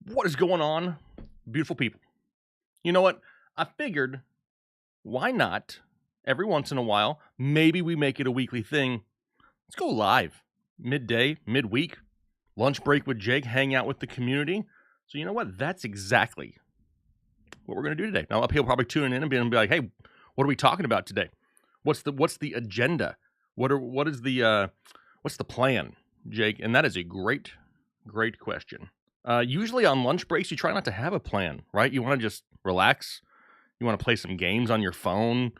What is going on, beautiful people? You know what? I figured, why not, every once in a while, maybe we make it a weekly thing. Let's go live, midday, midweek, lunch break with Jake, hang out with the community. So you know what? That's exactly what we're going to do today. Now, people probably tuning in and be like, hey, what are we talking about today? What's the agenda? What's the plan, Jake? And that is a great question. Usually on lunch breaks, you try not to have a plan, right? You want to just relax. You want to play some games on your phone,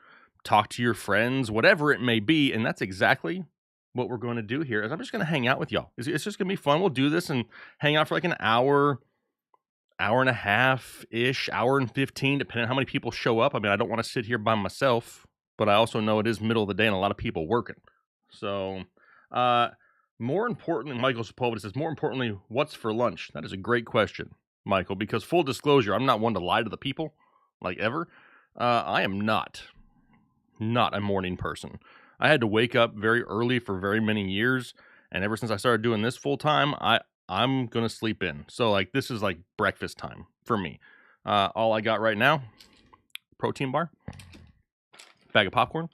talk to your friends, whatever it may be. And that's exactly what we're going to do here. Is I'm just going to hang out with y'all. It's just going to be fun. We'll do this and hang out for like an hour and a half-ish, hour and 15, depending on how many people show up. I mean, I don't want to sit here by myself, but I also know it is middle of the day and a lot of people working. So, more importantly, Michael Sepulveda says, more importantly, what's for lunch? That is a great question, Michael, because full disclosure, I'm not one to lie to the people, like ever. I am not a morning person. I had to wake up very early for very many years, and ever since I started doing this full time, I'm going to sleep in. So, like, this is like breakfast time for me. All I got right now, protein bar, bag of popcorn,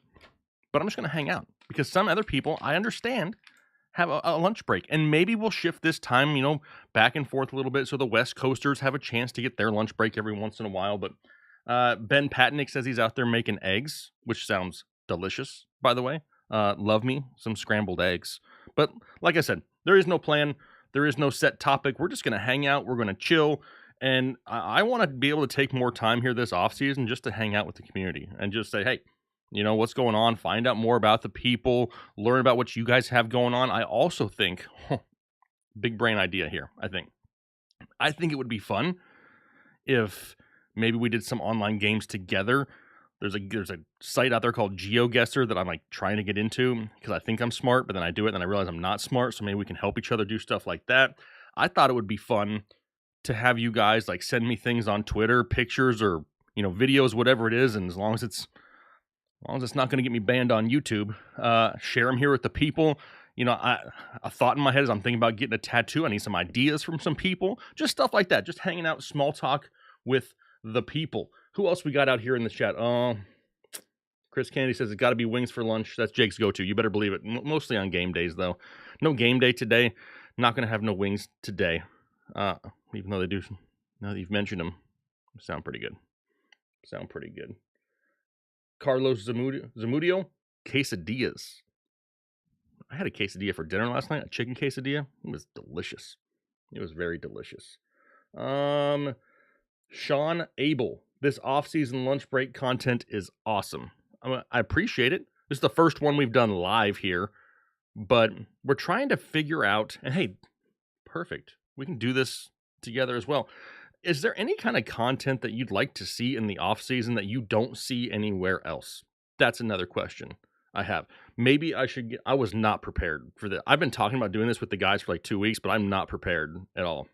but I'm just going to hang out because some other people, I understand, have a lunch break, and maybe we'll shift this time, back and forth a little bit so the West Coasters have a chance to get their lunch break every once in a while. But Ben Patnick says he's out there making eggs, which sounds delicious, by the way. Love me some scrambled eggs. But like I said, there is no plan. There is no set topic. We're just going to hang out. We're going to chill. And I want to be able to take more time here this off season just to hang out with the community and just say, hey, what's going on? Find out more about the people, learn about what you guys have going on. I also think, big brain idea here, I think it would be fun if maybe we did some online games together. There's a site out there called GeoGuessr that I'm like trying to get into because I think I'm smart, but then I do it and I realize I'm not smart. So maybe we can help each other do stuff like that. I thought it would be fun to have you guys like send me things on Twitter, pictures or, videos, whatever it is. And as long as it's not going to get me banned on YouTube, share them here with the people. A thought in my head is I'm thinking about getting a tattoo. I need some ideas from some people, just stuff like that. Just hanging out, small talk with the people. Who else we got out here in the chat? Chris Kennedy says it's got to be wings for lunch. That's Jake's go-to. You better believe it. Mostly on game days, though. No game day today. Not going to have no wings today. Even though they do. Now that you've mentioned them, sound pretty good. Carlos Zamudio, quesadillas. I had a quesadilla for dinner last night. A chicken quesadilla. It was delicious. It was very delicious. Sean Abel. This off-season lunch break content is awesome. I appreciate it. This is the first one we've done live here, but we're trying to figure out, and hey, perfect. We can do this together as well. Is there any kind of content that you'd like to see in the off-season that you don't see anywhere else? That's another question I have. Maybe I was not prepared for that. I've been talking about doing this with the guys for like 2 weeks, but I'm not prepared at all.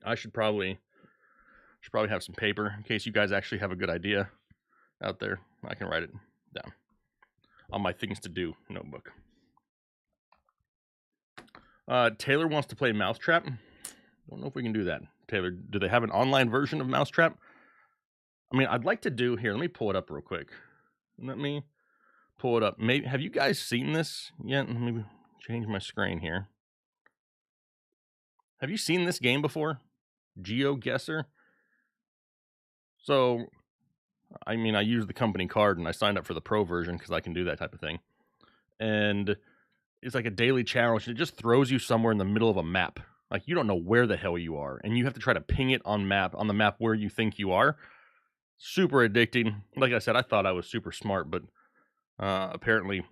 I should probably have some paper in case you guys actually have a good idea out there. I can write it down on my things to do notebook. Taylor wants to play Mousetrap. Don't know if we can do that. Taylor, do they have an online version of Mousetrap? I mean, I'd like to do here. Let me pull it up real quick. Maybe have you guys seen this yet? Let me change my screen here. Have you seen this game before? GeoGuessr. So, I mean, I used the company card and I signed up for the pro version because I can do that type of thing. And it's like a daily challenge. It just throws you somewhere in the middle of a map. Like, you don't know where the hell you are. And you have to try to ping it on the map where you think you are. Super addicting. Like I said, I thought I was super smart, but apparently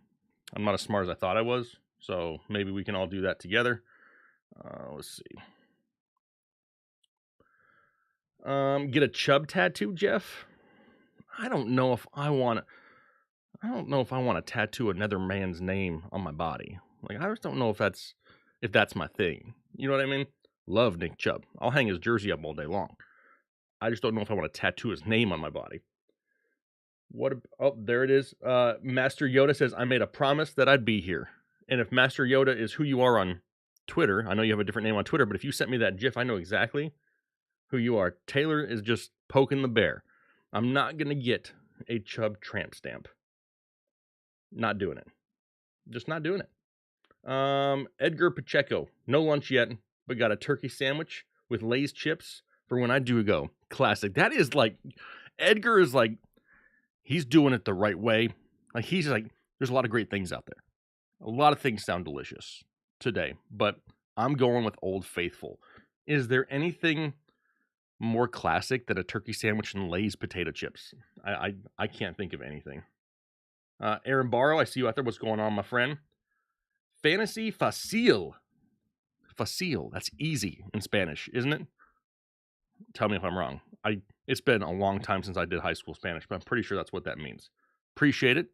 I'm not as smart as I thought I was. So maybe we can all do that together. Let's see. Get a chub tattoo, Jeff? I don't know if I want to tattoo another man's name on my body. Like, I just don't know if that's my thing. You know what I mean? Love Nick Chubb. I'll hang his jersey up all day long. I just don't know if I want to tattoo his name on my body. There it is. Master Yoda says, I made a promise that I'd be here. And if Master Yoda is who you are on Twitter, I know you have a different name on Twitter, but if you sent me that GIF, I know exactly who you are. Taylor is just poking the bear. I'm not going to get a Chubb tramp stamp. Not doing it. Just not doing it. Edgar Pacheco. No lunch yet, but got a turkey sandwich with Lay's chips for when I do go. Classic. That is like, Edgar is like, he's doing it the right way. Like, he's like, there's a lot of great things out there. A lot of things sound delicious today, but I'm going with Old Faithful. Is there anything more classic than a turkey sandwich and Lay's potato chips? I can't think of anything. Aaron Barrow, I see you out there. What's going on, my friend? Fantasy Facile. Facile. That's easy in Spanish, isn't it? Tell me if I'm wrong. It's been a long time since I did high school Spanish, but I'm pretty sure that's what that means. Appreciate it.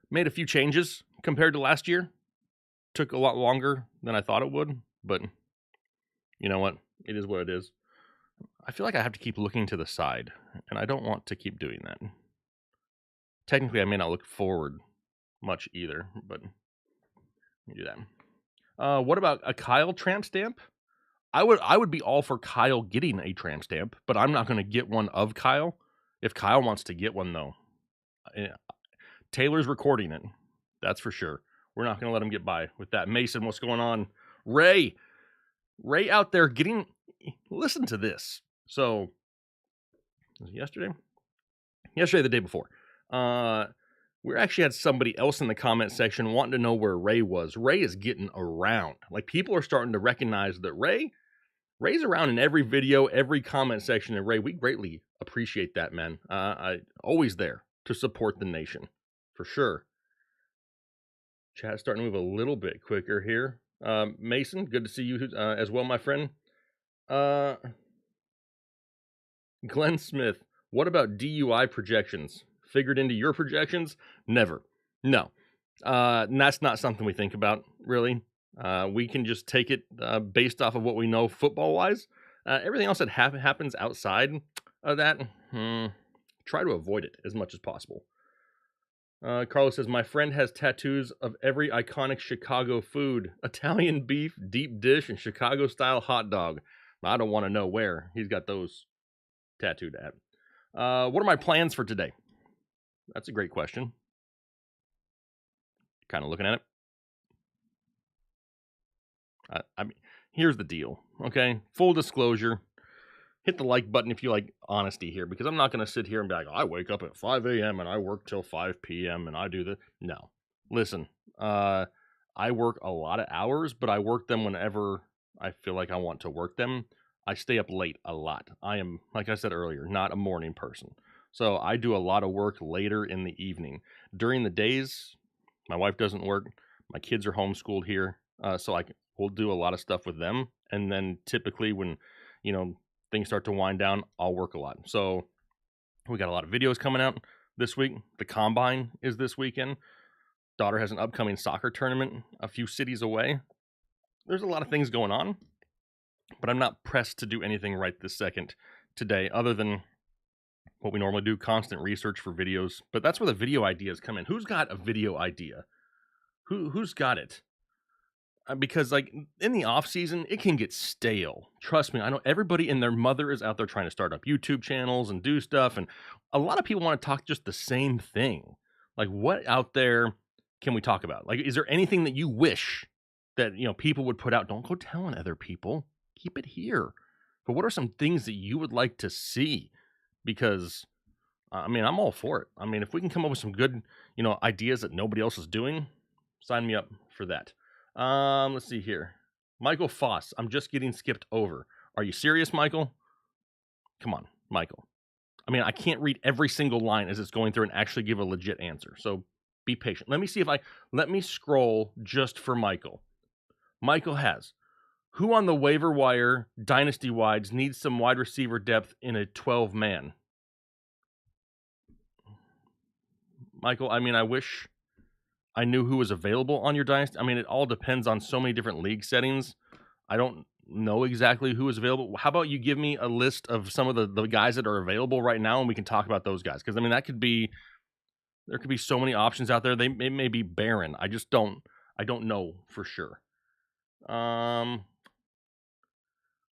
Made a few changes compared to last year. Took a lot longer than I thought it would, but you know what? It is what it is. I feel like I have to keep looking to the side, and I don't want to keep doing that. Technically, I may not look forward much either, but let me do that. What about a Kyle tramp stamp? I would be all for Kyle getting a tramp stamp, but I'm not going to get one of Kyle. If Kyle wants to get one, though, Taylor's recording it. That's for sure. We're not going to let him get by with that. Mason, what's going on? Ray out there getting... Listen to this. So, was it yesterday? Yesterday, the day before. We actually had somebody else in the comment section wanting to know where Ray was. Ray is getting around. Like, people are starting to recognize that Ray's around in every video, every comment section. And Ray, we greatly appreciate that, man. I always there to support the nation, for sure. Chat's starting to move a little bit quicker here. Mason, good to see you as well, my friend. Glenn Smith, what about DUI projections? Figured into your projections? Never. No. That's not something we think about, really. We can just take it based off of what we know football-wise. Everything else that happens outside of that, try to avoid it as much as possible. Carlos says, my friend has tattoos of every iconic Chicago food. Italian beef, deep dish, and Chicago-style hot dog. I don't want to know where he's got those tattooed at. What are my plans for today? That's a great question. Kind of looking at it. I mean, here's the deal, okay? Full disclosure. Hit the like button if you like honesty here, because I'm not going to sit here and be like, I wake up at 5 a.m. and I work till 5 p.m. and I do this. No. Listen, I work a lot of hours, but I work them whenever I feel like I want to work them. I stay up late a lot. I am, like I said earlier, not a morning person. So I do a lot of work later in the evening. During the days, my wife doesn't work. My kids are homeschooled here. So we'll do a lot of stuff with them. And then typically when, things start to wind down, I'll work a lot. So we got a lot of videos coming out this week. The Combine is this weekend. Daughter has an upcoming soccer tournament a few cities away. There's a lot of things going on, but I'm not pressed to do anything right this second today other than what we normally do, constant research for videos. But that's where the video ideas come in. Who's got a video idea? Who's got it? Because like in the off season, it can get stale. Trust me, I know everybody and their mother is out there trying to start up YouTube channels and do stuff. And a lot of people want to talk just the same thing. Like, what out there can we talk about? Like, is there anything that you wish that, people would put out? Don't go telling other people. Keep it here. But what are some things that you would like to see? Because, I'm all for it. If we can come up with some good, ideas that nobody else is doing, sign me up for that. Let's see here. Michael Foss, I'm just getting skipped over. Are you serious, Michael? Come on, Michael. I can't read every single line as it's going through and actually give a legit answer. So be patient. Let me scroll just for Michael. Michael has, who on the waiver wire, dynasty wides, needs some wide receiver depth in a 12-man? Michael, I wish I knew who was available on your dynasty. It all depends on so many different league settings. I don't know exactly who is available. How about you give me a list of some of the guys that are available right now, and we can talk about those guys? Because there could be so many options out there. It may be barren. I don't know for sure.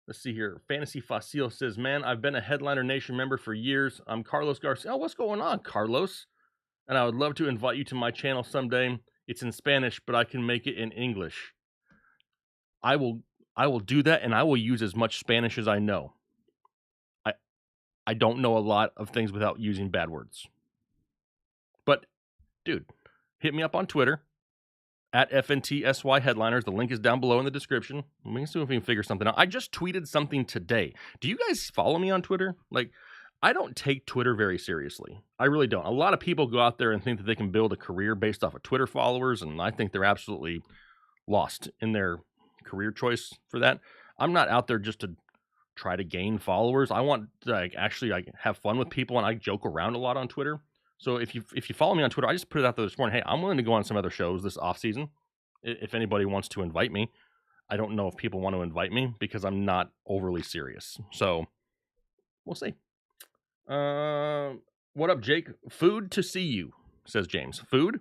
Let's see here. Fantasy Facile says, man, I've been a Headliner Nation member for years. I'm Carlos Garcia. Oh, what's going on, Carlos? And I would love to invite you to my channel someday. It's in Spanish, but I can make it in English. I will do that, and I will use as much Spanish as I know. I don't know a lot of things without using bad words. But, dude, hit me up on Twitter at FNTSY Headliners. The link is down below in the description. We can see if we can figure something out. I just tweeted something today. Do you guys follow me on Twitter? Like, I don't take Twitter very seriously. I really don't. A lot of people go out there and think that they can build a career based off of Twitter followers, and I think they're absolutely lost in their career choice for that. I'm not out there just to try to gain followers. I want to actually have fun with people, and I joke around a lot on Twitter. So if you follow me on Twitter, I just put it out there this morning. Hey, I'm willing to go on some other shows this off season if anybody wants to invite me. I don't know if people want to invite me because I'm not overly serious. So we'll see. What up, Jake? Food to see you, says James. Food?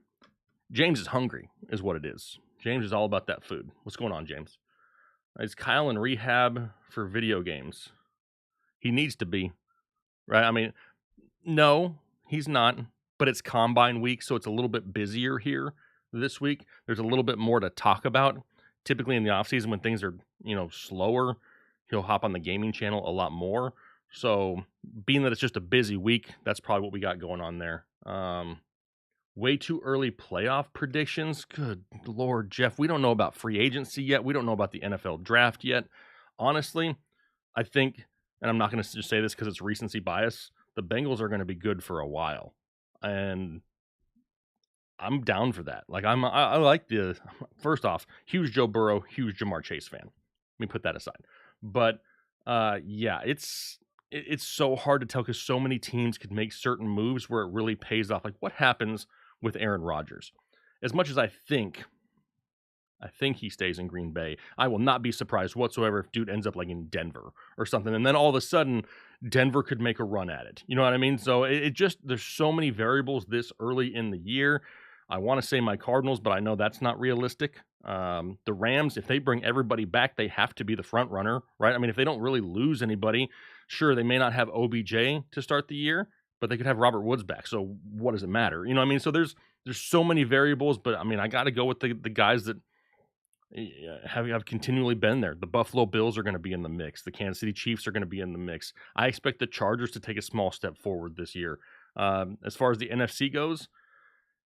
James is hungry, is what it is. James is all about that food. What's going on, James? Is Kyle in rehab for video games? He needs to be, right? I mean, no, he's not, but it's combine week, so it's a little bit busier here this week. There's a little bit more to talk about. Typically in the offseason when things are, slower, he'll hop on the gaming channel a lot more. So being that it's just a busy week, that's probably what we got going on there. Way too early playoff predictions. Good Lord, Jeff. We don't know about free agency yet. We don't know about the NFL draft yet. Honestly, I think, and I'm not going to just say this because it's recency bias, the Bengals are going to be good for a while. And I'm down for that. Like, I like first off, huge Joe Burrow, huge Jamar Chase fan. Let me put that aside. But, yeah, it's so hard to tell because so many teams could make certain moves where it really pays off. Like, what happens with Aaron Rodgers? As much as I think he stays in Green Bay, I will not be surprised whatsoever if dude ends up like in Denver or something. And then all of a sudden, Denver could make a run at it. You know what I mean? So it just, there's so many variables this early in the year. I want to say my Cardinals, but I know that's not realistic. The Rams, if they bring everybody back, they have to be the front runner, right? I mean, if they don't really lose anybody, sure, they may not have OBJ to start the year, but they could have Robert Woods back. So what does it matter? You know what I mean? So there's so many variables, but I mean, I got to go with the guys that have continually been there. The Buffalo Bills are going to be in the mix. The Kansas City Chiefs are going to be in the mix. I expect the Chargers to take a small step forward this year. As far as the NFC goes,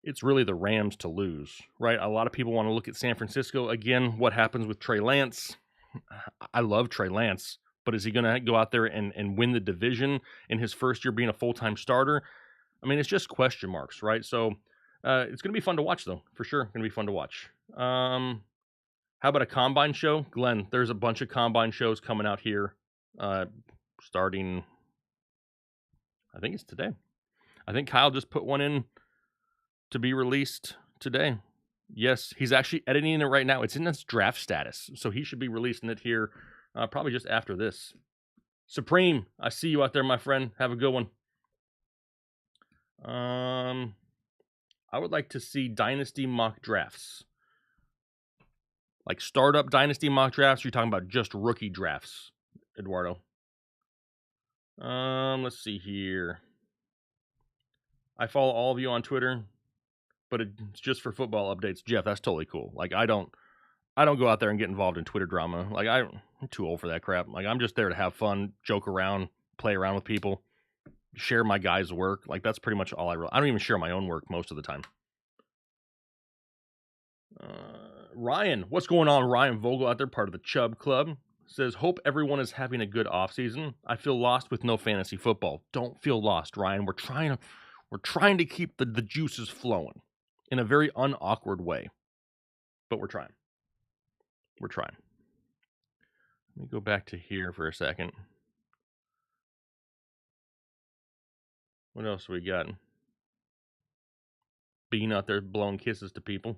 it's really the Rams to lose, right? A lot of people want to look at San Francisco. Again, what happens with Trey Lance? I love Trey Lance, but is he going to go out there and win the division in his first year being a full-time starter? I mean, it's just question marks, right? So it's going to be fun to watch, though, for sure. Going to be fun to watch. How about a combine show? Glenn, there's a bunch of combine shows coming out here starting, I think it's today. I think Kyle just put one in to be released today. Yes, he's actually editing it right now. It's in its draft status, so he should be releasing it here probably just after this. Supreme, I see you out there, my friend. Have a good one. I would like to see Dynasty mock drafts. Like startup Dynasty mock drafts, you're talking about just rookie drafts, Eduardo. Let's see here. I follow all of you on Twitter, but it's just for football updates. Jeff, that's totally cool. Like, I don't go out there and get involved in Twitter drama. Like, I'm too old for that crap. Like, I'm just there to have fun, joke around, play around with people, share my guys' work. Like, that's pretty much all I don't even share my own work most of the time. Ryan, what's going on? Ryan Vogel out there, part of the Chubb Club, says, hope everyone is having a good offseason. I feel lost with no fantasy football. Don't feel lost, Ryan. We're trying to keep the juices flowing in a very unawkward way. But we're trying. Let me go back to here for a second. What else we got? Bean out there blowing kisses to people.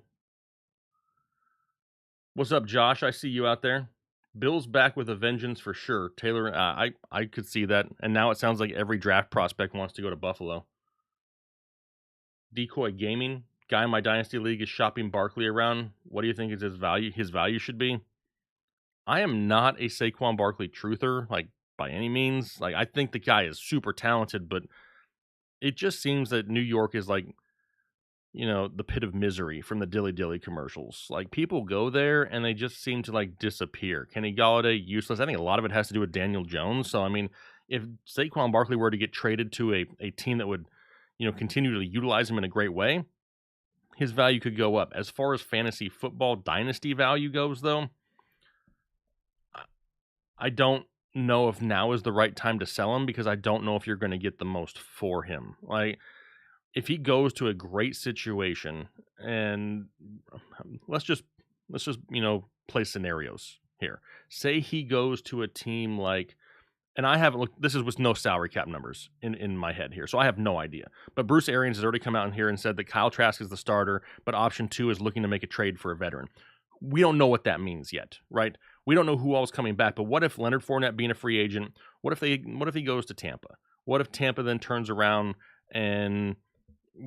What's up, Josh? I see you out there. Bill's back with a vengeance for sure. Taylor, I could see that. And now it sounds like every draft prospect wants to go to Buffalo. Decoy Gaming, guy in my Dynasty League is shopping Barkley around. What do you think is his value? His value should be? I am not a Saquon Barkley truther, like, by any means. Like, I think the guy is super talented, but it just seems that New York is like, the pit of misery from the Dilly Dilly commercials. Like, people go there and they just seem to, like, disappear. Kenny Galladay, useless. I think a lot of it has to do with Daniel Jones. So, I mean, if Saquon Barkley were to get traded to a team that would, continue to utilize him in a great way, his value could go up. As far as fantasy football dynasty value goes, though, I don't know if now is the right time to sell him because I don't know if you're going to get the most for him. Like, if he goes to a great situation, and let's just play scenarios here. Say he goes to a team like, and I haven't looked. This is with no salary cap numbers in my head here, so I have no idea. But Bruce Arians has already come out in here and said that Kyle Trask is the starter, but option 2 is looking to make a trade for a veteran. We don't know what that means yet, right? We don't know who all is coming back. But what if Leonard Fournette being a free agent? What if he goes to Tampa? What if Tampa then turns around and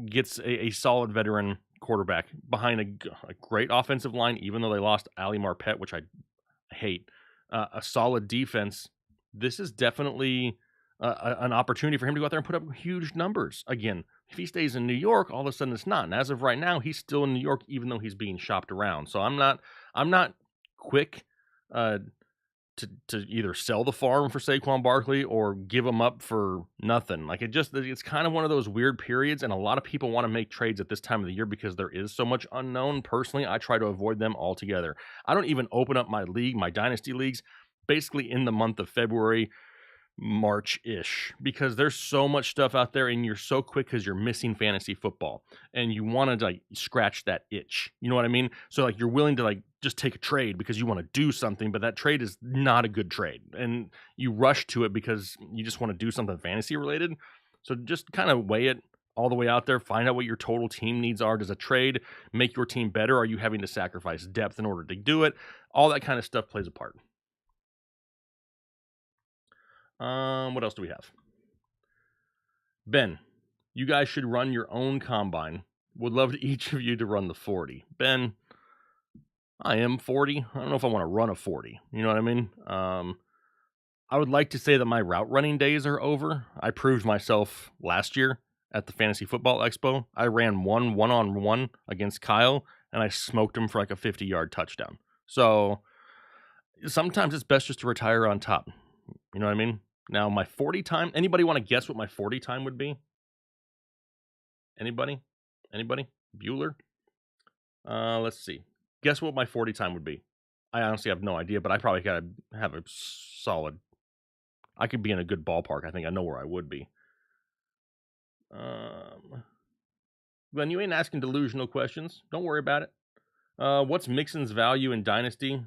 gets a solid veteran quarterback behind a great offensive line, even though they lost Ali Marpet, which I hate, a solid defense? This is definitely an opportunity for him to go out there and put up huge numbers. Again, if he stays in New York, all of a sudden it's not. And as of right now, he's still in New York, even though he's being shopped around. So I'm not quick uh, to either sell the farm for Saquon Barkley or give him up for nothing. Like, it's kind of one of those weird periods, and a lot of people want to make trades at this time of the year because there is so much unknown. Personally, I try to avoid them altogether. I don't even open up my dynasty leagues, basically in the month of February, March-ish, because there's so much stuff out there and you're so quick because you're missing fantasy football and you want to like scratch that itch. You know what I mean? So like you're willing to like just take a trade because you want to do something, but that trade is not a good trade. And you rush to it because you just want to do something fantasy related. So just kind of weigh it all the way out there. Find out what your total team needs are. Does a trade make your team better? Are you having to sacrifice depth in order to do it? All that kind of stuff plays a part. What else do we have? Ben, you guys should run your own combine. Would love each of you to run the 40. Ben, I am 40. I don't know if I want to run a 40. You know what I mean? I would like to say that my route running days are over. I proved myself last year at the Fantasy Football Expo. I ran one-on-one against Kyle, and I smoked him for like a 50-yard touchdown. So sometimes it's best just to retire on top. You know what I mean? Now, my 40 time, anybody want to guess what my 40 time would be? Anybody? Bueller? Let's see. Guess what my 40 time would be? I honestly have no idea, but I probably got to have a solid, I could be in a good ballpark. I think I know where I would be. Glenn, you ain't asking delusional questions. Don't worry about it. What's Mixon's value in Dynasty?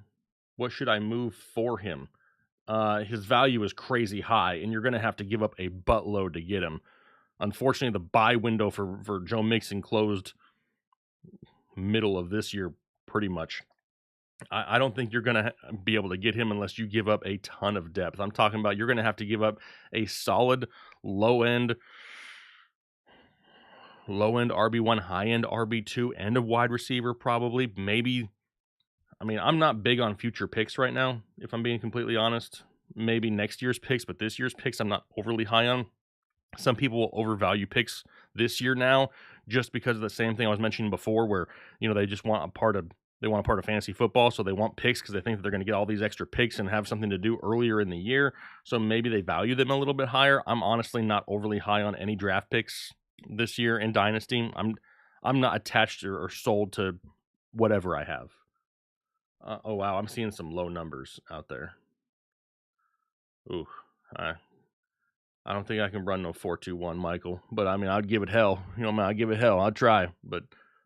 What should I move for him? His value is crazy high, and you're going to have to give up a buttload to get him. Unfortunately, the buy window for Joe Mixon closed middle of this year pretty much. I don't think you're going to be able to get him unless you give up a ton of depth. I'm talking about you're going to have to give up a solid low-end RB1, high-end RB2, and a wide receiver probably. Maybe, I mean, I'm not big on future picks right now, if I'm being completely honest. Maybe next year's picks, but this year's picks I'm not overly high on. Some people will overvalue picks this year now just because of the same thing I was mentioning before where, they just want a part of fantasy football, so they want picks because they think that they're going to get all these extra picks and have something to do earlier in the year. So maybe they value them a little bit higher. I'm honestly not overly high on any draft picks this year in Dynasty. I'm not attached or sold to whatever I have. Oh wow, I'm seeing some low numbers out there. Ooh, I don't think I can run no 4-2-1, Michael. But I mean, I'd give it hell. I'd give it hell. I'd try, but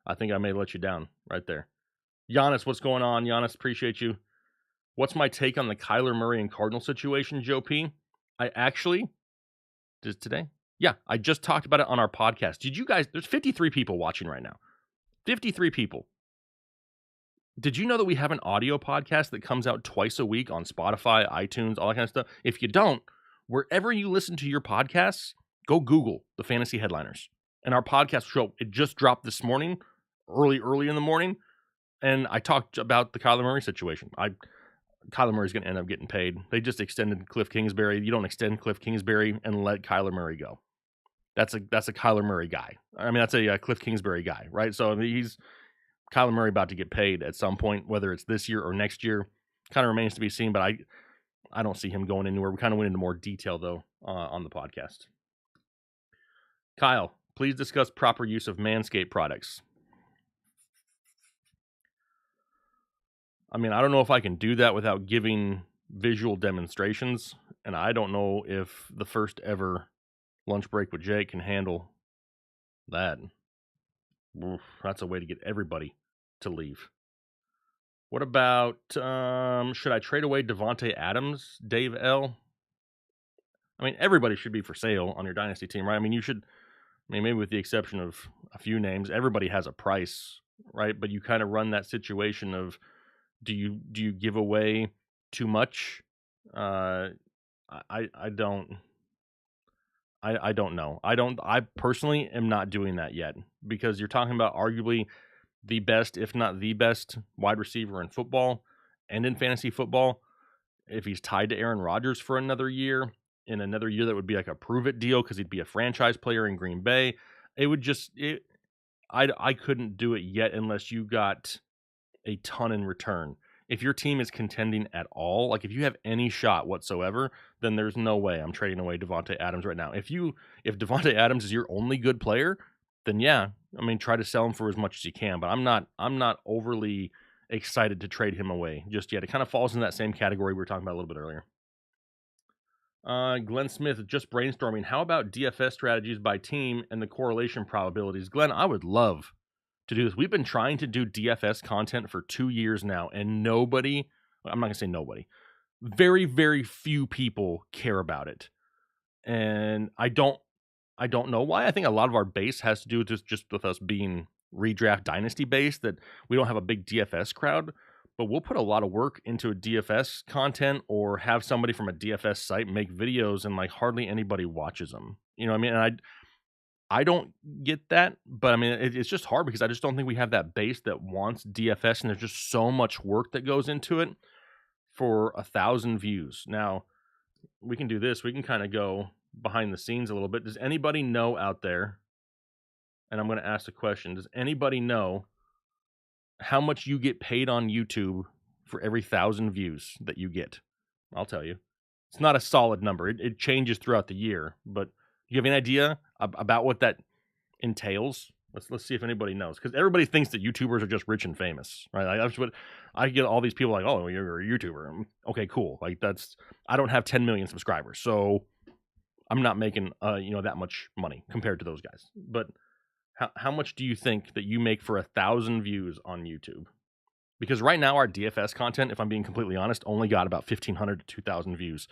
I think I may let you down right there. Giannis, what's going on? Giannis, appreciate you. What's my take on the Kyler Murray and Cardinal situation, Joe P? I actually did today. Yeah, I just talked about it on our podcast. Did you guys? There's 53 people watching right now. 53 people. Did you know that we have an audio podcast that comes out twice a week on Spotify, iTunes, all that kind of stuff? If you don't, wherever you listen to your podcasts, go Google the Fantasy Headliners. And our podcast show, it just dropped this morning, early in the morning, and I talked about the Kyler Murray situation. Kyler Murray's going to end up getting paid. They just extended Cliff Kingsbury. You don't extend Cliff Kingsbury and let Kyler Murray go. That's a Kyler Murray guy. I mean, that's a Cliff Kingsbury guy, right? So I mean, he's Kyler Murray about to get paid at some point, whether it's this year or next year. Kind of remains to be seen, but I don't see him going anywhere. We kind of went into more detail, though, on the podcast. Kyle, please discuss proper use of Manscaped products. I mean, I don't know if I can do that without giving visual demonstrations, and I don't know if the first ever lunch break with Jake can handle that. Oof, that's a way to get everybody to leave. What about, should I trade away Devontae Adams, Dave L? I mean, everybody should be for sale on your dynasty team, right? I mean, maybe with the exception of a few names, everybody has a price, right? But you kind of run that situation of, do you give away too much? I don't know. I personally am not doing that yet, because you're talking about arguably the best, if not the best, wide receiver in football and in fantasy football. If he's tied to Aaron Rodgers for another year, in another year that would be like a prove it deal because he'd be a franchise player in Green Bay. It would just, I couldn't do it yet unless you got a ton in return. If your team is contending at all, like if you have any shot whatsoever, then there's no way I'm trading away Devontae Adams right now. If Devontae Adams is your only good player, then yeah, I mean, try to sell him for as much as you can. But I'm not overly excited to trade him away just yet. It kind of falls in that same category we were talking about a little bit earlier. Glenn Smith, just brainstorming. How about DFS strategies by team and the correlation probabilities? Glenn, I would love to do this. We've been trying to do DFS content for 2 years now, and nobody, I'm not going to say nobody, very, very few people care about it. And I don't know why. I think a lot of our base has to do with just with us being redraft dynasty based, that we don't have a big DFS crowd. But we'll put a lot of work into a DFS content, or have somebody from a DFS site make videos, and like hardly anybody watches them. You know what I mean? And I don't get that, but I mean, it's just hard because I just don't think we have that base that wants DFS, and there's just so much work that goes into it for 1,000 views. Now, we can do this. We can kind of go behind the scenes a little bit. Does anybody know out there, and I'm going to ask the question, does anybody know how much you get paid on YouTube for every 1,000 views that you get? I'll tell you. It's not a solid number. It changes throughout the year, but you have any idea about what that entails? Let's see if anybody knows, because everybody thinks that YouTubers are just rich and famous, right? That's what I get. All these people like, oh, you're a YouTuber. Okay, cool. Like I don't have 10 million subscribers, so I'm not making that much money compared to those guys. But how much do you think that you make for 1,000 views on YouTube? Because right now our DFS content, if I'm being completely honest, only got about 1,500 to 2,000 views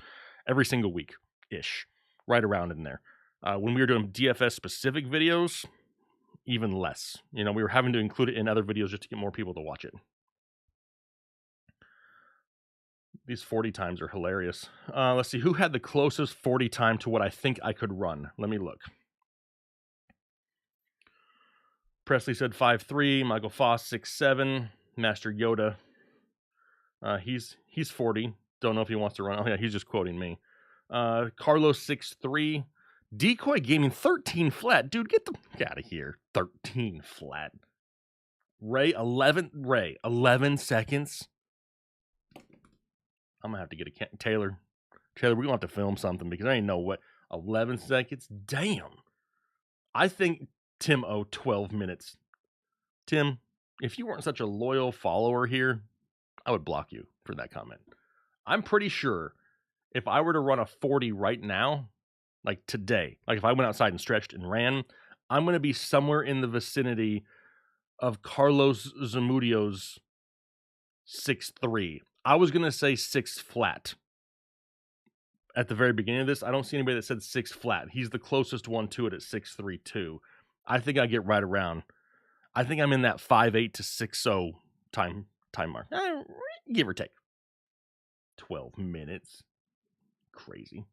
every single week ish, right around in there. When we were doing DFS specific videos, even less. We were having to include it in other videos just to get more people to watch it. These 40 times are hilarious. Let's see, who had the closest 40 time to what I think I could run? Let me look. Presley said 5'3", Michael Foss 6'7", Master Yoda. He's 40. Don't know if he wants to run. Oh yeah, he's just quoting me. Carlos 6'3", Decoy Gaming 13 flat. Dude, get out of here. 13 flat. Ray 11 seconds. I'm gonna have to get a Taylor, we're gonna have to film something, because I ain't know what 11 seconds. Damn. I think Tim O 12 minutes. Tim, if you weren't such a loyal follower here, I would block you for that comment. I'm pretty sure if I were to run a 40 right now, like today, like if I went outside and stretched and ran, I'm going to be somewhere in the vicinity of Carlos Zamudio's 6'3". I was going to say 6 flat. At the very beginning of this, I don't see anybody that said 6 flat. He's the closest one to it at 6'3" too. I think I get right around. I think I'm in that 5'8" to 6'0" time mark. Give or take. 12 minutes. Crazy.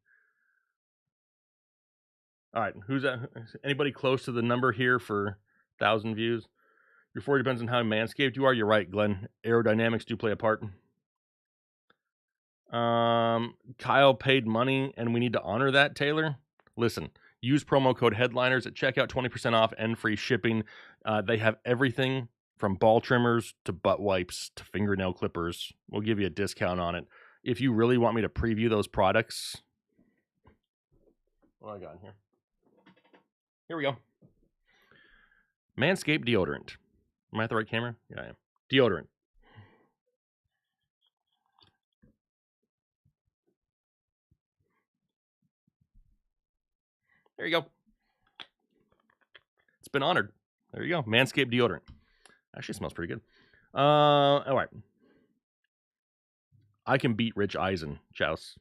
All right, who's that? Anybody close to the number here for 1,000 views? Your 40 depends on how manscaped you are. You're right, Glenn. Aerodynamics do play a part. Kyle paid money, and we need to honor that, Taylor. Listen, use promo code Headliners at checkout, 20% off and free shipping. They have everything from ball trimmers to butt wipes to fingernail clippers. We'll give you a discount on it. If you really want me to preview those products, what do I got in here? Here we go. Manscaped deodorant. Am I at the right camera? Yeah, I am. Deodorant. There you go. It's been honored. There you go. Manscaped deodorant. Actually smells pretty good. All right. I can beat Rich Eisen, Chouse.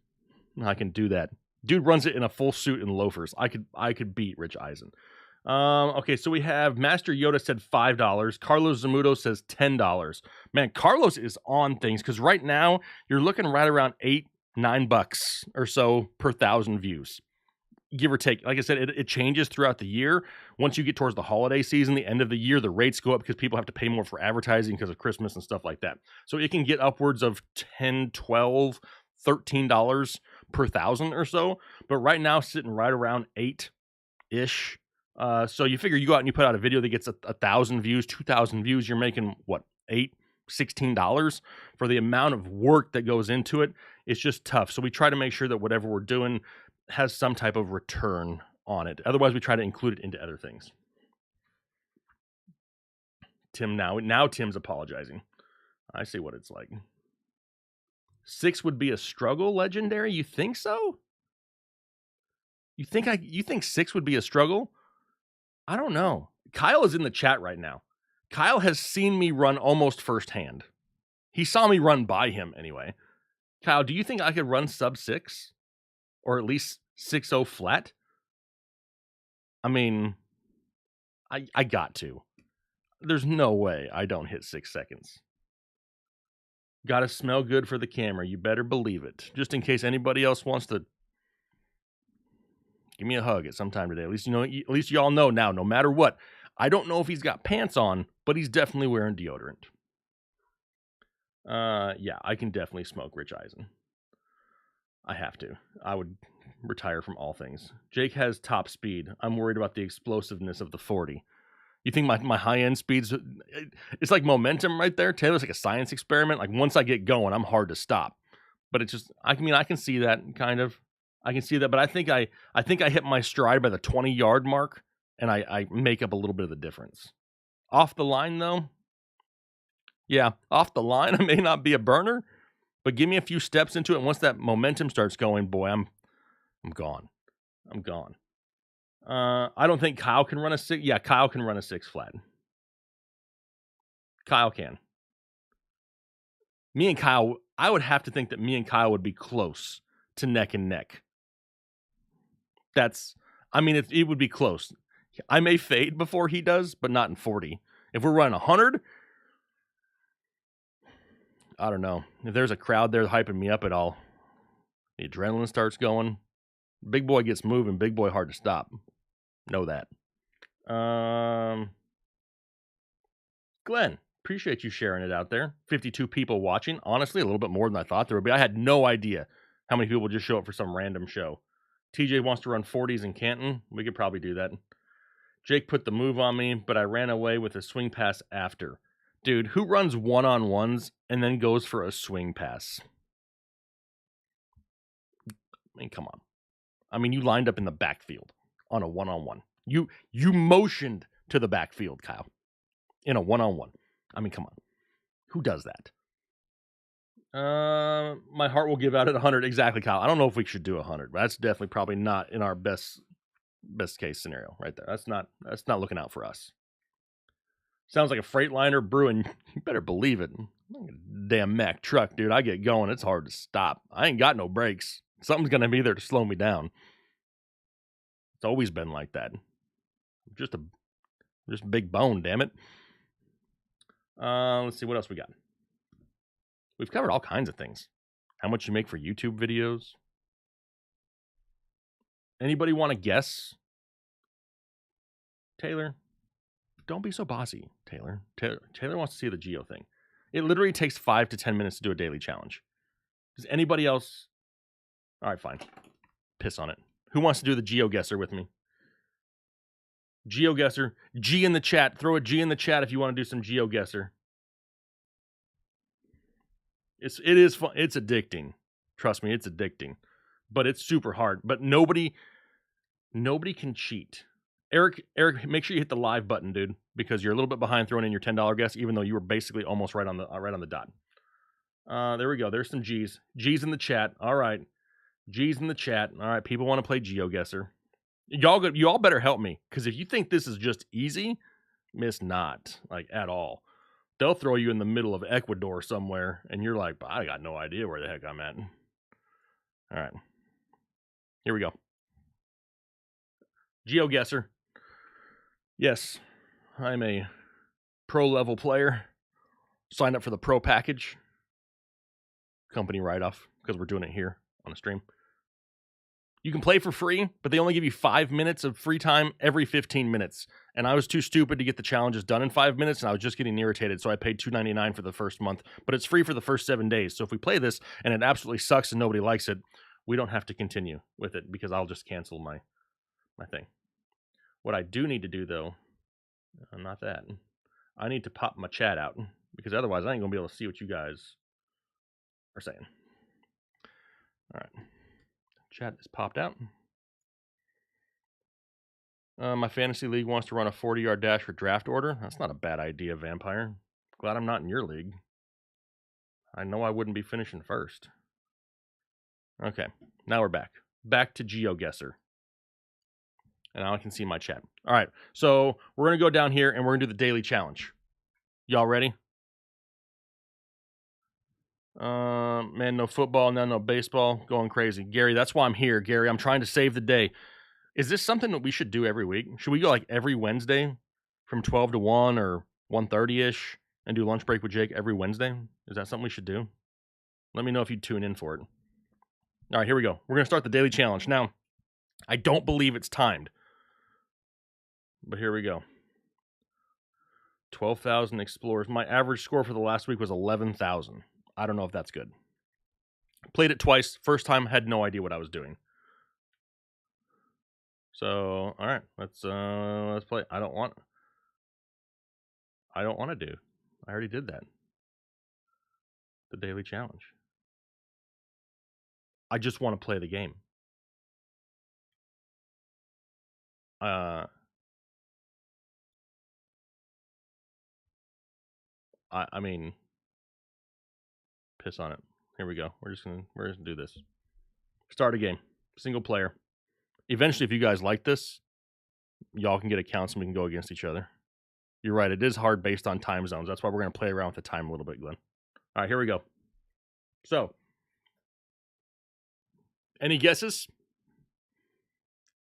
I can do that. Dude runs it in a full suit and loafers. I could beat Rich Eisen. Okay, so we have Master Yoda said $5. Carlos Zamudo says $10. Man, Carlos is on things because right now you're looking right around $8-9 or so per 1,000 views, give or take. Like I said, it changes throughout the year. Once you get towards the holiday season, the end of the year, the rates go up because people have to pay more for advertising because of Christmas and stuff like that. So it can get upwards of $10, $12, $13 per 1,000 or so. But right now, sitting right around 8-ish. So you figure you go out and you put out a video that gets 1,000 views, 2,000 views, you're making what, $16 for the amount of work that goes into it. It's just tough. So we try to make sure that whatever we're doing has some type of return on it. Otherwise, we try to include it into other things. Tim now Tim's apologizing. I see what it's like. 6 would be a struggle, legendary? You think so? You think 6 would be a struggle? I don't know. Kyle is in the chat right now. Kyle has seen me run almost firsthand. He saw me run by him anyway. Kyle, do you think I could run sub 6? Or at least 6.0 flat? I mean, I got to. There's no way I don't hit 6 seconds. Gotta smell good for the camera. You better believe it. Just in case anybody else wants to give me a hug at some time today. At least y'all know now, no matter what. I don't know if he's got pants on, but he's definitely wearing deodorant. Yeah, I can definitely smoke Rich Eisen. I have to. I would retire from all things. Jake has top speed. I'm worried about the explosiveness of the 40. You think my high-end speeds, it's like momentum right there. Taylor's like a science experiment. Like once I get going, I'm hard to stop. But it's just, I can see that kind of. I can see that, but I think I hit my stride by the 20-yard mark, and I make up a little bit of the difference. Off the line, though, yeah, off the line, I may not be a burner, but give me a few steps into it, and once that momentum starts going, boy, I'm gone. I'm gone. I don't think Kyle can run a 6. Yeah, Kyle can run a 6 flat. Kyle can. Me and Kyle, I would have to think that me and Kyle would be close to neck and neck. It would be close. I may fade before he does, but not in 40. If we're running 100, I don't know. If there's a crowd there hyping me up at all, the adrenaline starts going. Big boy gets moving. Big boy hard to stop. Know that. Glenn, appreciate you sharing it out there. 52 people watching. Honestly, a little bit more than I thought there would be. I had no idea how many people would just show up for some random show. TJ wants to run 40s in Canton. We could probably do that. Jake put the move on me, but I ran away with a swing pass after. Dude, who runs one-on-ones and then goes for a swing pass? I mean, come on. I mean, you lined up in the backfield on a one-on-one. You motioned to the backfield, Kyle, in a one-on-one. I mean, come on. Who does that? My heart will give out at 100. Exactly, Kyle. I don't know if we should do 100, but that's definitely probably not in our best case scenario right there. That's not looking out for us. Sounds like a Freightliner brewing. You better believe it. Damn Mack truck, dude. I get going. It's hard to stop. I ain't got no brakes. Something's going to be there to slow me down. It's always been like that. Just a big bone, damn it. Let's see what else we got. We've covered all kinds of things. How much you make for YouTube videos. Anybody want to guess? Taylor? Don't be so bossy, Taylor. Taylor wants to see the Geo thing. It literally takes 5 to 10 minutes to do a daily challenge. Does anybody else? All right, fine. Piss on it. Who wants to do the GeoGuessr with me? GeoGuessr. G in the chat. Throw a G in the chat if you want to do some GeoGuessr. It is fun. It's addicting. Trust me, it's addicting. But it's super hard. But nobody can cheat. Eric, make sure you hit the live button, dude, because you're a little bit behind throwing in your $10 guess, even though you were basically almost right on the dot. There we go. There's some G's. G's in the chat. All right. G's in the chat. All right. People want to play GeoGuessr. Y'all better help me, because if you think this is just easy, miss not, like, at all. They'll throw you in the middle of Ecuador somewhere, and you're like, I got no idea where the heck I'm at. All right. Here we go. GeoGuessr. Yes, I'm a pro-level player. Signed up for the pro package. Company write-off, because we're doing it here on the stream. You can play for free, but they only give you 5 minutes of free time every 15 minutes. And I was too stupid to get the challenges done in 5 minutes, and I was just getting irritated, so I paid $2.99 for the first month. But it's free for the first 7 days. So if we play this and it absolutely sucks and nobody likes it, we don't have to continue with it, because I'll just cancel my thing. What I do need to do, though, not that. I need to pop my chat out, because otherwise I ain't going to be able to see what you guys are saying. All right. Chat is popped out. My fantasy league wants to run a 40-yard dash for draft order. That's not a bad idea, Vampire. Glad I'm not in your league. I know I wouldn't be finishing first. Okay, now we're back. Back to GeoGuessr. And now I can see my chat. All right, so we're going to go down here and we're going to do the daily challenge. Y'all ready? Man, no football, no baseball. Going crazy. Gary, that's why I'm here. Gary, I'm trying to save the day. Is this something that we should do every week? Should we go like every Wednesday from 12 to 1 or 1:30-ish and do lunch break with Jake every Wednesday? Is that something we should do? Let me know if you'd tune in for it. All right, here we go. We're going to start the daily challenge. Now, I don't believe it's timed, but here we go. 12,000 explorers. My average score for the last week was 11,000. I don't know if that's good. Played it twice. First time, had no idea what I was doing. So, all right, let's play. I don't want to do. I already did that. The daily challenge. I just want to play the game. I mean, piss on it. Here we go. We're just gonna do this. Start a game. Single player. Eventually, if you guys like this, y'all can get accounts and we can go against each other. You're right. It is hard based on time zones. That's why we're going to play around with the time a little bit, Glenn. All right, here we go. So, any guesses?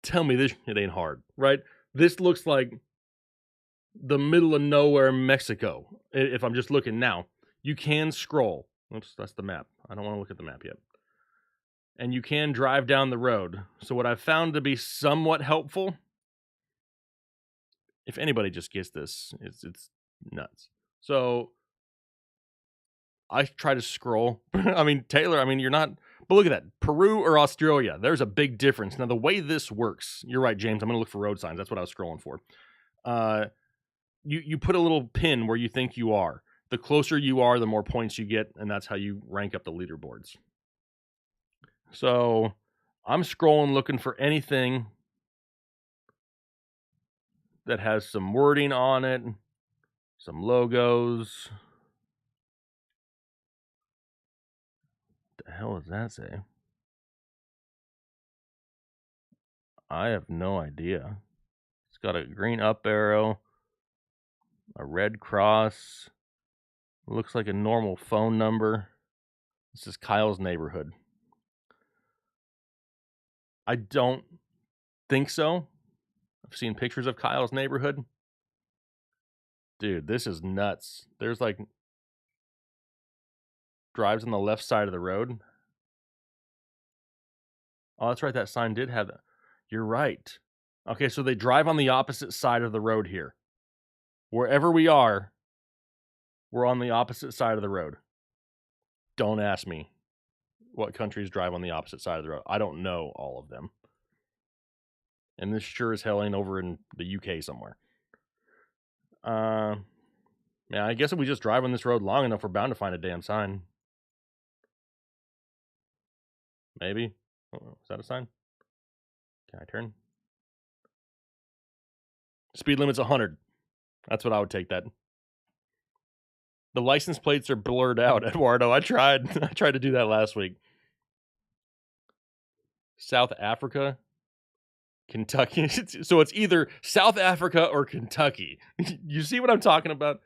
Tell me this it ain't hard, right? This looks like the middle of nowhere, Mexico. If I'm just looking now, you can scroll. Oops, that's the map. I don't want to look at the map yet. And you can drive down the road. So what I've found to be somewhat helpful, if anybody just gets this, it's nuts. So I try to scroll. I mean, Taylor, you're not, but look at that. Peru or Australia, there's a big difference. Now, the way this works, you're right, James, I'm going to look for road signs. That's what I was scrolling for. You put a little pin where you think you are. The closer you are, the more points you get, and that's how you rank up the leaderboards. So I'm scrolling looking for anything that has some wording on it, some logos. What the hell does that say? I have no idea. It's got a green up arrow, a red cross. Looks like a normal phone number. This is Kyle's neighborhood. I don't think so. I've seen pictures of Kyle's neighborhood. Dude, this is nuts. There's like drives on the left side of the road. Oh, that's right. That sign did have that. You're right. Okay, so they drive on the opposite side of the road here. Wherever we are, we're on the opposite side of the road. Don't ask me. what countries drive on the opposite side of the road. I don't know all of them. And this sure as hell ain't over in the UK somewhere. Yeah, I guess if we just drive on this road long enough, we're bound to find a damn sign. Maybe. Oh, is that a sign? Can I turn? Speed limit's 100. That's what I would take that. The license plates are blurred out, Eduardo. I tried to do that last week. South Africa, Kentucky. So it's either South Africa or Kentucky. You see what I'm talking about?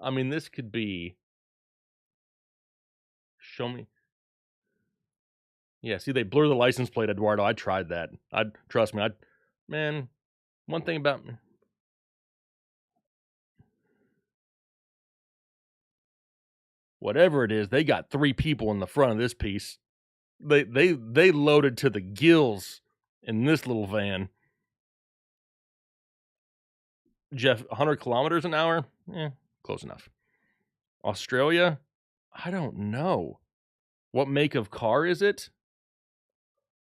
I mean, this could be. Show me. Yeah, see, they blur the license plate, Eduardo. I tried that. Trust me. Man, one thing about me. Whatever it is, they got 3 people in the front of this piece. They loaded to the gills in this little van. Jeff, 100 kilometers an hour? Close enough. Australia? I don't know. What make of car is it?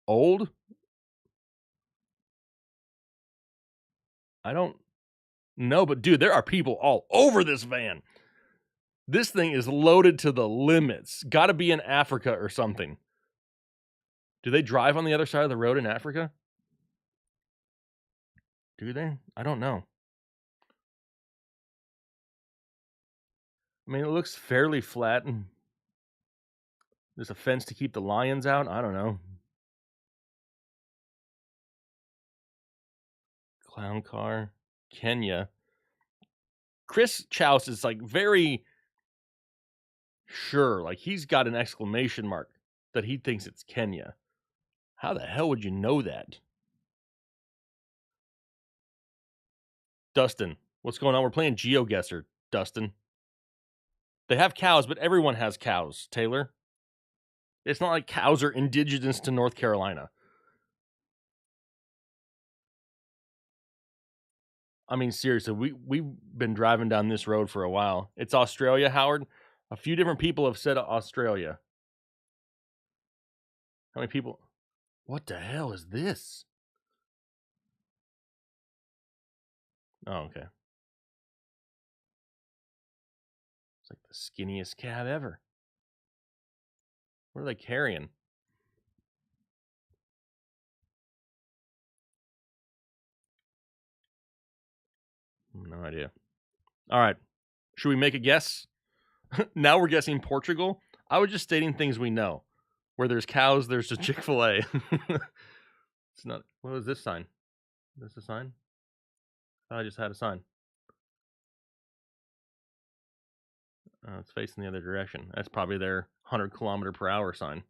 Old? I don't know, but dude, there are people all over this van. This thing is loaded to the limits. Got to be in Africa or something. Do they drive on the other side of the road in Africa? Do they? I don't know. I mean, it looks fairly flat. And there's a fence to keep the lions out. I don't know. Clown car. Kenya. Chris Chouse is like very sure. Like he's got an exclamation mark that he thinks it's Kenya. How the hell would you know that? Dustin, what's going on? We're playing GeoGuessr, Dustin. They have cows, but everyone has cows, Taylor. It's not like cows are indigenous to North Carolina. I mean, seriously, we've been driving down this road for a while. It's Australia, Howard. A few different people have said Australia. How many people? What the hell is this? Oh, okay. It's like the skinniest cab ever. What are they carrying? No idea. All right. Should we make a guess? Now we're guessing Portugal. I was just stating things we know. Where there's cows, there's a Chick-fil-A. It's not. What was this sign? Is this a sign? I just had a sign. It's facing the other direction. That's probably their 100-kilometer-per-hour sign.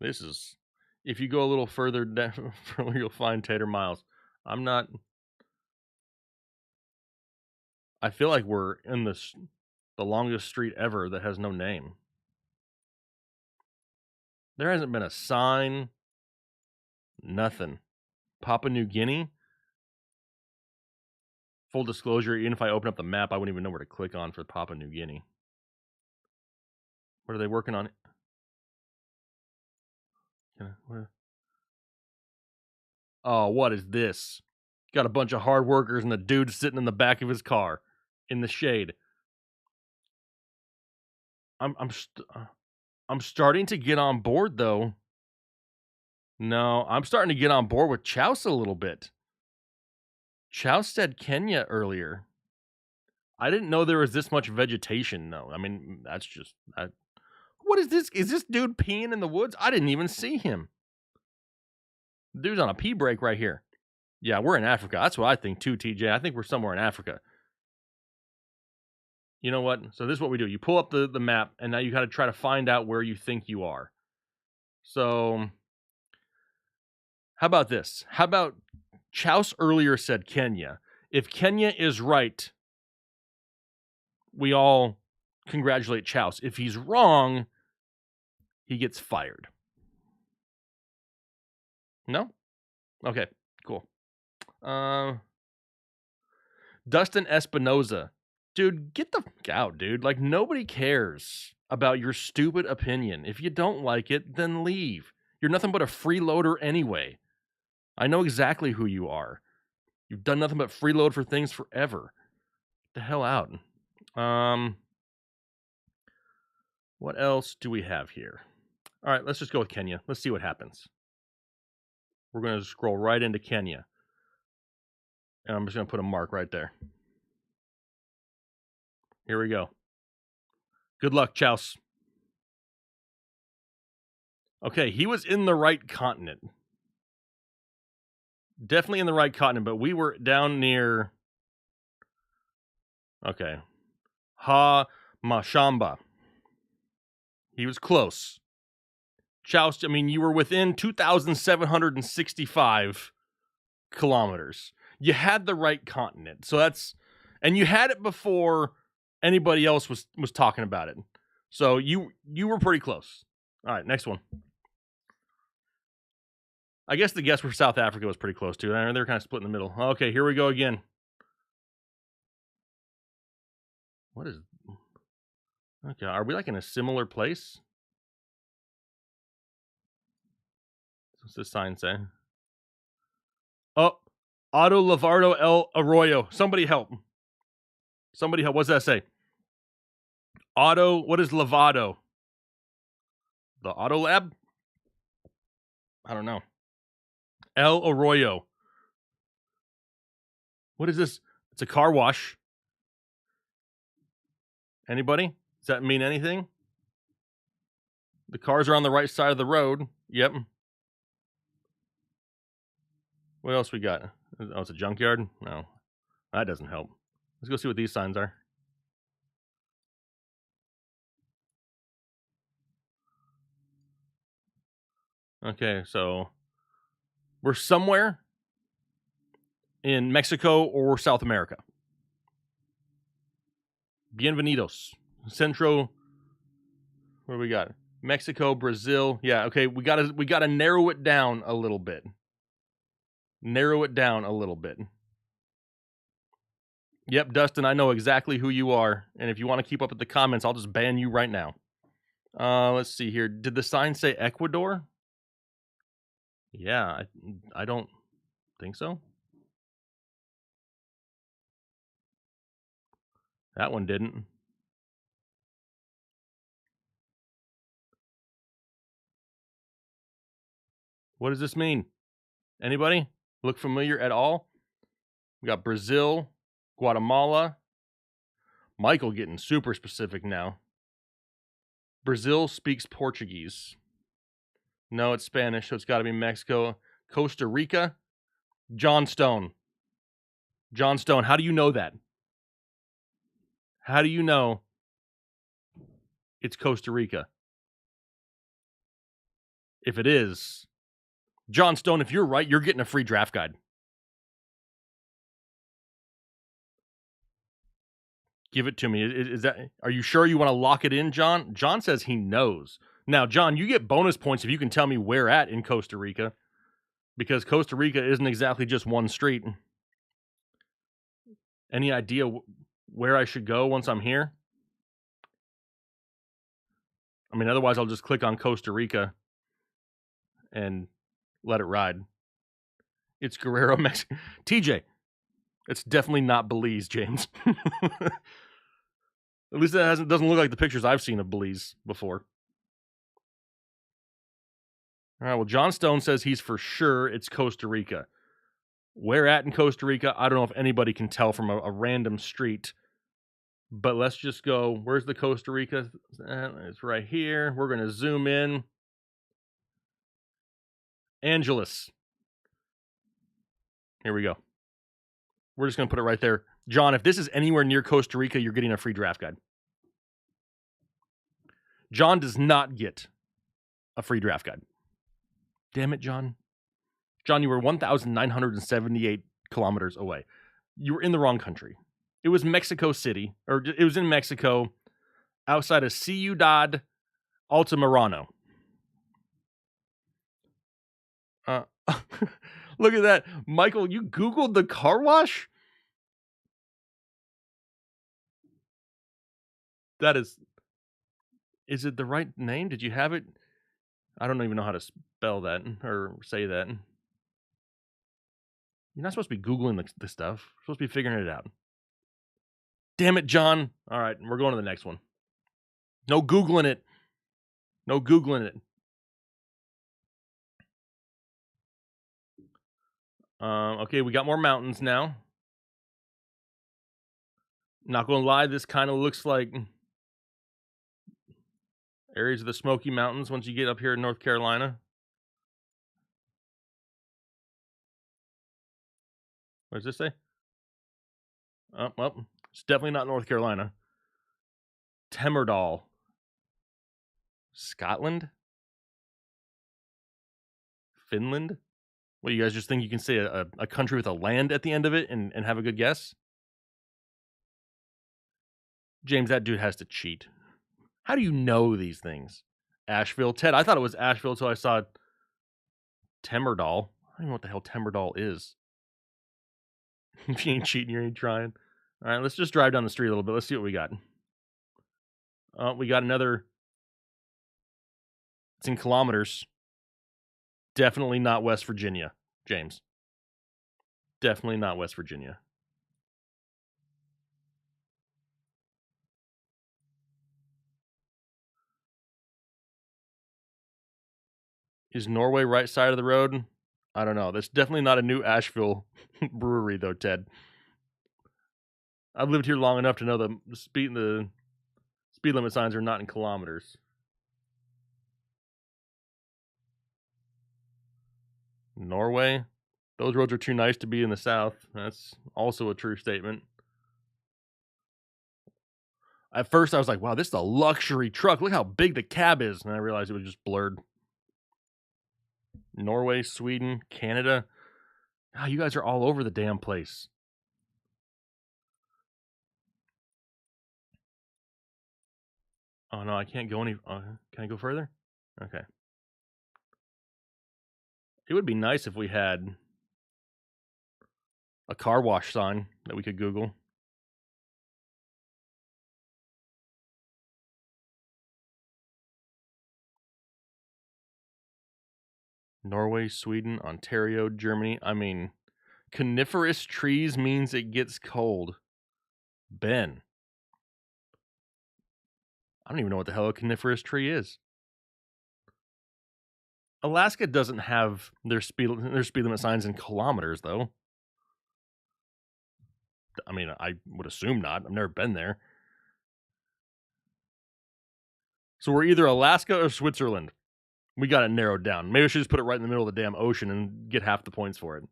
This is. If you go a little further down, you'll find Tater Miles. I'm not. I feel like we're in the longest street ever that has no name. There hasn't been a sign. Nothing. Papua New Guinea. Full disclosure, even if I open up the map, I wouldn't even know where to click on for Papua New Guinea. What are they working on? Oh, what is this? Got a bunch of hard workers and a dude sitting in the back of his car in the shade. I'm starting to get on board though. No, I'm starting to get on board with Chouse a little bit. Chouse said Kenya earlier. I didn't know there was this much vegetation though. I mean, that's just what is this? Is this dude peeing in the woods? I didn't even see him. The dude's on a pee break right here. Yeah, we're in Africa. That's what I think too, TJ. I think we're somewhere in Africa. You know what? So this is what we do. You pull up the map, and now you got to try to find out where you think you are. So how about this? How about Chouse earlier said Kenya? If Kenya is right, we all congratulate Chouse. If he's wrong, he gets fired. No? Okay, cool. Dustin Espinoza. Dude, get the fuck out, dude. Like, nobody cares about your stupid opinion. If you don't like it, then leave. You're nothing but a freeloader anyway. I know exactly who you are. You've done nothing but freeload for things forever. Get the hell out. What else do we have here? All right, let's just go with Kenya. Let's see what happens. We're going to scroll right into Kenya. And I'm just going to put a mark right there. Here we go. Good luck, Chouse. Okay, he was in the right continent. Definitely in the right continent, but we were down near... Okay. Ha Mashamba. He was close. Chouse, I mean, you were within 2,765 kilometers. You had the right continent. So that's... And you had it before anybody else was talking about it. So you were pretty close. All right, next one. I guess the guess for South Africa was pretty close too. They were kind of split in the middle. Okay, here we go again. What is... Okay, are we like in a similar place? What's this sign say? Oh, Auto Lavardo El Arroyo. Somebody help. Somebody help. What's that say? Auto, what is Lavado? The Auto Lab? I don't know. El Arroyo. What is this? It's a car wash. Anybody? Does that mean anything? The cars are on the right side of the road. Yep. What else we got? Oh, it's a junkyard? No. That doesn't help. Let's go see what these signs are. Okay, so we're somewhere in Mexico or South America. Bienvenidos. Centro. What do we got? Mexico, Brazil. Yeah, okay, we gotta narrow it down a little bit. Narrow it down a little bit. Yep, Dustin, I know exactly who you are. And if you want to keep up with the comments, I'll just ban you right now. Let's see here. Did the sign say Ecuador? Yeah, I don't think so. That one didn't. What does this mean? Anybody look familiar at all? We got Brazil, Guatemala. Michael getting super specific now. Brazil speaks Portuguese. No, it's Spanish, so it's got to be Mexico. Costa Rica. John Stone. John Stone, how do you know that? How do you know it's Costa Rica? If it is, John Stone, if you're right, you're getting a free draft guide. Give it to me. Is that? Are you sure you want to lock it in, John? John says he knows. Now, John, you get bonus points if you can tell me where at in Costa Rica, because Costa Rica isn't exactly just one street. Any idea where I should go once I'm here? I mean, otherwise I'll just click on Costa Rica and let it ride. It's Guerrero, Mexico. TJ, it's definitely not Belize, James. At least it doesn't look like the pictures I've seen of Belize before. All right, well, John Stone says he's for sure it's Costa Rica. Where at in Costa Rica? I don't know if anybody can tell from a random street. But let's just go. Where's the Costa Rica? It's right here. We're going to zoom in. Angeles. Here we go. We're just going to put it right there. John, if this is anywhere near Costa Rica, you're getting a free draft guide. John does not get a free draft guide. Damn it, John. John, you were 1,978 kilometers away. You were in the wrong country. It was Mexico City, or it was in Mexico, outside of Ciudad Altamirano. Look at that. Michael, you Googled the car wash? That is Is it the right name? Did you have it? I don't even know how to spell that or say that. You're not supposed to be Googling the stuff. You're supposed to be figuring it out. Damn it, John. All right, we're going to the next one. No Googling it. No Googling it. Okay, we got more mountains now. Not going to lie, this kind of looks like areas of the Smoky Mountains once you get up here in North Carolina. What does this say? Oh, well, it's definitely not North Carolina. Temerdal. Scotland? Finland? What, you guys just think you can say a country with a land at the end of it and have a good guess? James, that dude has to cheat. How do you know these things? Asheville. Ted, I thought it was Asheville until I saw Temerdal. I don't even know what the hell Temerdal is. If you ain't cheating, you ain't trying. All right, let's just drive down the street a little bit. Let's see what we got. We got another. It's in kilometers. Definitely not West Virginia, James. Definitely not West Virginia. Is Norway right side of the road? I don't know. That's definitely not a new Asheville brewery, though, Ted. I've lived here long enough to know the speed limit signs are not in kilometers. Norway? Those roads are too nice to be in the south. That's also a true statement. At first, I was like, wow, this is a luxury truck. Look how big the cab is. And I realized it was just blurred. Norway, Sweden, Canada. Ah, you guys are all over the damn place. Oh, no, I can't go any... can I go further? Okay. It would be nice if we had a car wash sign that we could Google. Norway, Sweden, Ontario, Germany. I mean, coniferous trees means it gets cold. Ben. I don't even know what the hell a coniferous tree is. Alaska doesn't have their speed limit signs in kilometers, though. I mean, I would assume not. I've never been there. So we're either Alaska or Switzerland. We got it narrowed down. Maybe I should just put it right in the middle of the damn ocean and get half the points for it.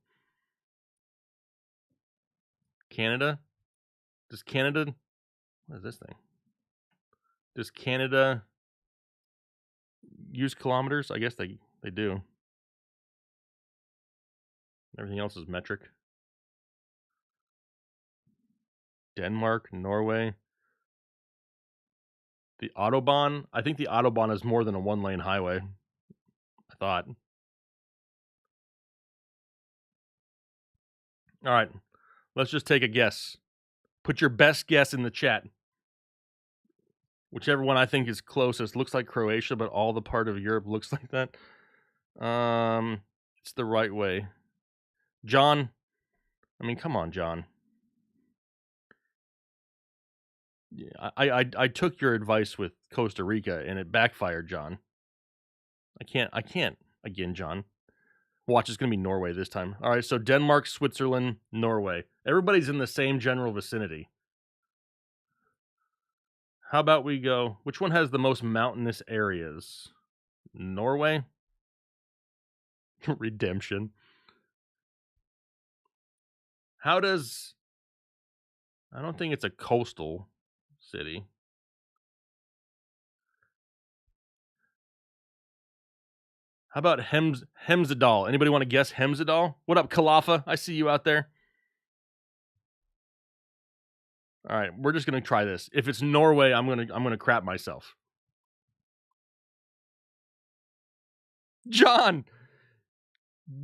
Canada? Does Canada... What is this thing? Does Canada use kilometers? I guess they do. Everything else is metric. Denmark, Norway. The Autobahn? I think the Autobahn is more than a one-lane highway. I thought. All right. Let's just take a guess. Put your best guess in the chat. Whichever one I think is closest. Looks like Croatia, but all the part of Europe looks like that. It's the right way. John. I mean, come on, John. Yeah, I took your advice with Costa Rica and it backfired, John. I can't again, John. Watch, it's gonna be Norway this time. All right, so Denmark, Switzerland, Norway. Everybody's in the same general vicinity. How about we go? Which one has the most mountainous areas? Norway. Redemption. How does? I don't think it's a coastal city. How about Hemsedal? Anybody want to guess Hemsedal? What up, Kalafa? I see you out there. All right, we're just gonna try this. If it's Norway, I'm gonna crap myself. John,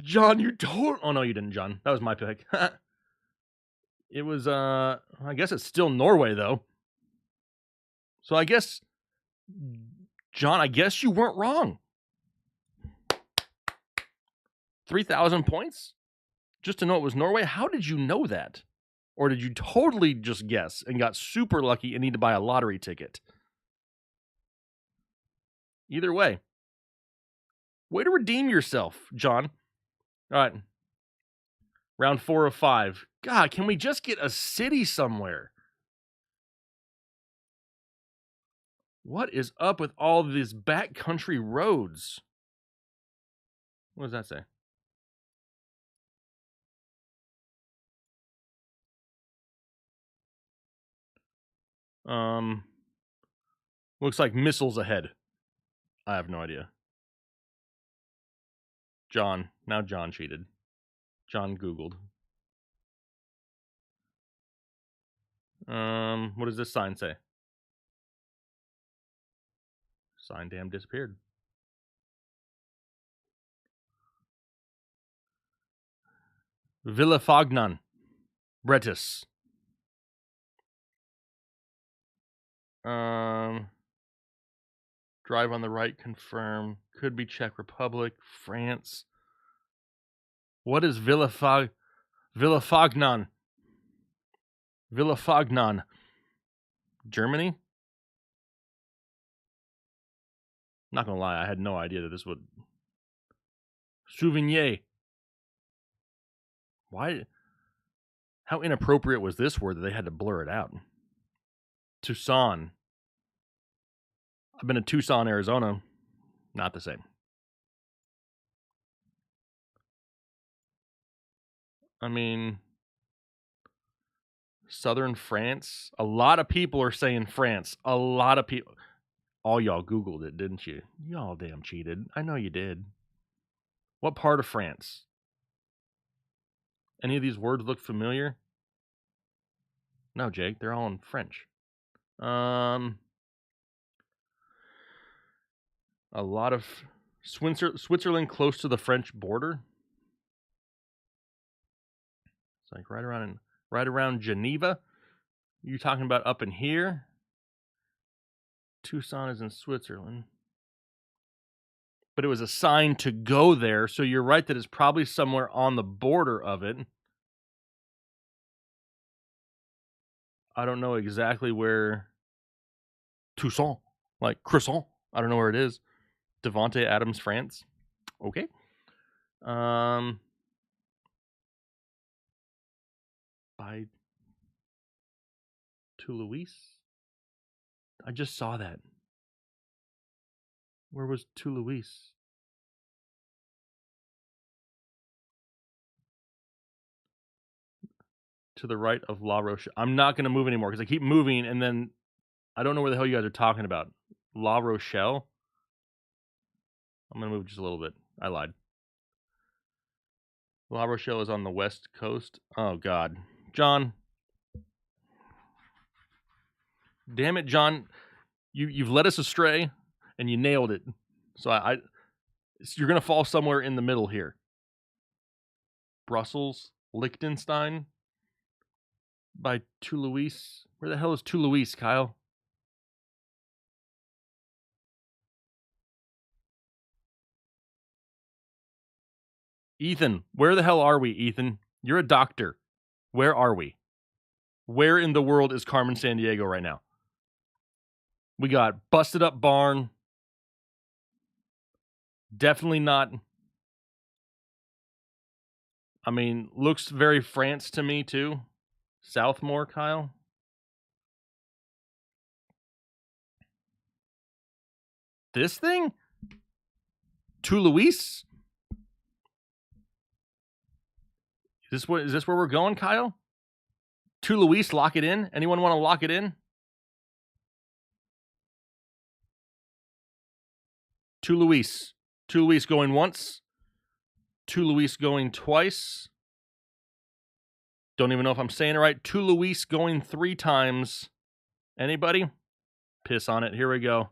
you told. Oh no, you didn't, John. That was my pick. It was. I guess it's still Norway though. So I guess John, I guess you weren't wrong. 3,000 points? Just to know it was Norway? How did you know that? Or did you totally just guess and got super lucky and need to buy a lottery ticket? Either way. Way to redeem yourself, John. All right. Round 4 of 5. God, can we just get a city somewhere? What is up with all these backcountry roads? What does that say? Looks like missiles ahead. I have no idea. John. Now John cheated. John Googled. What does this sign say? Sign damn disappeared. Villafagnan. Bretis. Drive on the right, confirm. Could be Czech Republic, France. What is Villafagnan? Villafagnan. Germany? Not gonna lie, I had no idea that this would... Souvenir. Why? How inappropriate was this word that they had to blur it out? Tucson. I've been to Tucson, Arizona. Not the same. I mean, southern France. A lot of people are saying France. A lot of people. All y'all Googled it, didn't you? Y'all damn cheated. I know you did. What part of France? Any of these words look familiar? No, Jake. They're all in French. A lot of Switzerland close to the French border. It's like right around Geneva. You talking about up in here? Tucson is in Switzerland. But it was assigned to go there, so you're right that it's probably somewhere on the border of it. I don't know exactly where. Tucson, like croissant. I don't know where it is. Devonte Adams, France. Okay. By Toulouse. I just saw that. Where was Toulouse? To the right of La Rochelle. I'm not going to move anymore because I keep moving and then I don't know where the hell you guys are talking about. La Rochelle? I'm going to move just a little bit. I lied. La Rochelle is on the west coast. Oh, God. John. Damn it, John. You've led us astray and you nailed it. So you're going to fall somewhere in the middle here. Brussels, Liechtenstein, by Toulouse. Where the hell is Toulouse, Kyle? Ethan, where the hell are we, Ethan? You're a doctor. Where are we? Where in the world is Carmen Sandiego right now? We got busted up barn. Definitely not. I mean, looks very France to me too. Southmore, Kyle. This thing? Toulouse? Is this where we're going, Kyle? Toulouse, lock it in. Anyone want to lock it in? Toulouse. Toulouse going once. Toulouse going twice. Don't even know if I'm saying it right. Toulouse going 3 times. Anybody? Piss on it. Here we go.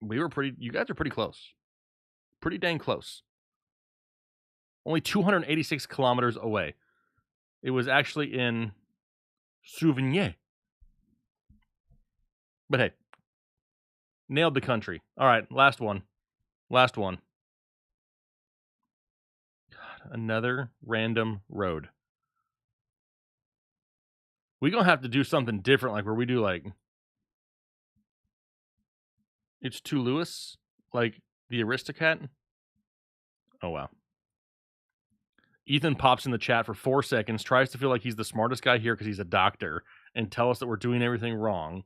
You guys are pretty close. Pretty dang close. Only 286 kilometers away. It was actually in Souvenir. But hey, nailed the country. All right, last one. Last one. God, another random road. We're going to have to do something different, like where we do like it's to Lewis, like the Aristocat. Oh, wow. Ethan pops in the chat for 4 seconds, tries to feel like he's the smartest guy here because he's a doctor, and tell us that we're doing everything wrong.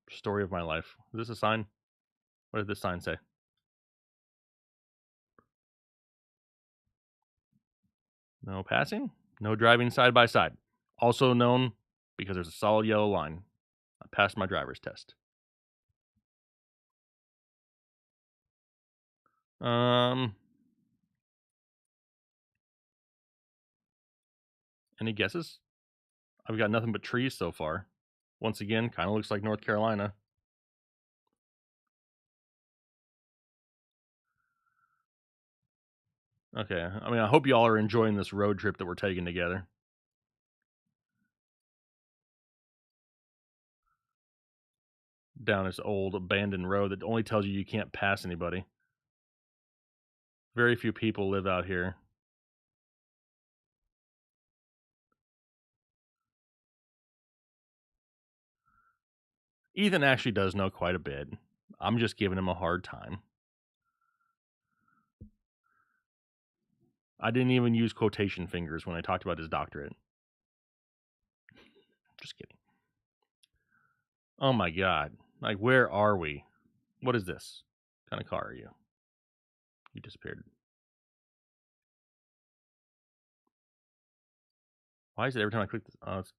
Story of my life. Is this a sign? What did this sign say? No passing, no driving side by side. Also known because there's a solid yellow line. I passed my driver's test. Any guesses? I've got nothing but trees so far. Once again, kind of looks like North Carolina. Okay, I mean, I hope y'all are enjoying this road trip that we're taking together. Down this old abandoned road that only tells you can't pass anybody. Very few people live out here. Ethan actually does know quite a bit. I'm just giving him a hard time. I didn't even use quotation fingers when I talked about his doctorate. Just kidding. Oh my god. Like, where are we? What is this? What kind of car are you? You disappeared. Why is it every time I click this? Oh, it's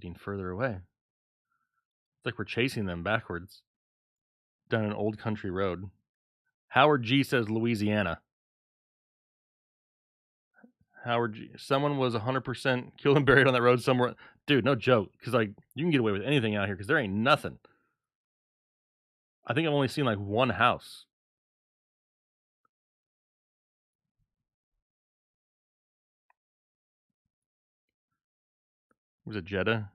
getting further away. It's like we're chasing them backwards down an old country road. Howard G says Louisiana. Howard G. Someone was 100% killed and buried on that road somewhere. Dude, no joke. Because, like, you can get away with anything out here because there ain't nothing. I think I've only seen, like, one house. Was it Jeddah?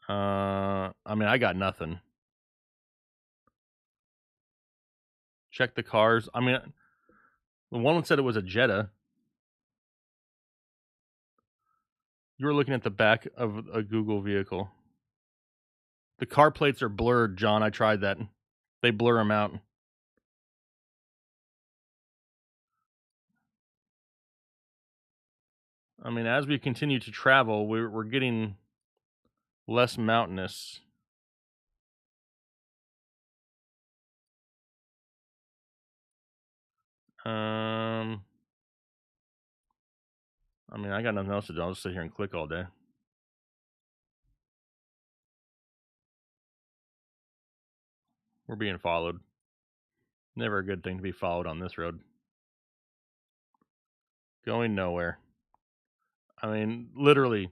I mean, I got nothing. Check the cars. I mean, the one said it was a Jetta. You were looking at the back of a Google vehicle. The car plates are blurred, John. I tried that. They blur them out. I mean, as we continue to travel, we're getting less mountainous. I mean, I got nothing else to do. I'll just sit here and click all day. We're being followed. Never a good thing to be followed on this road. Going nowhere. I mean, literally,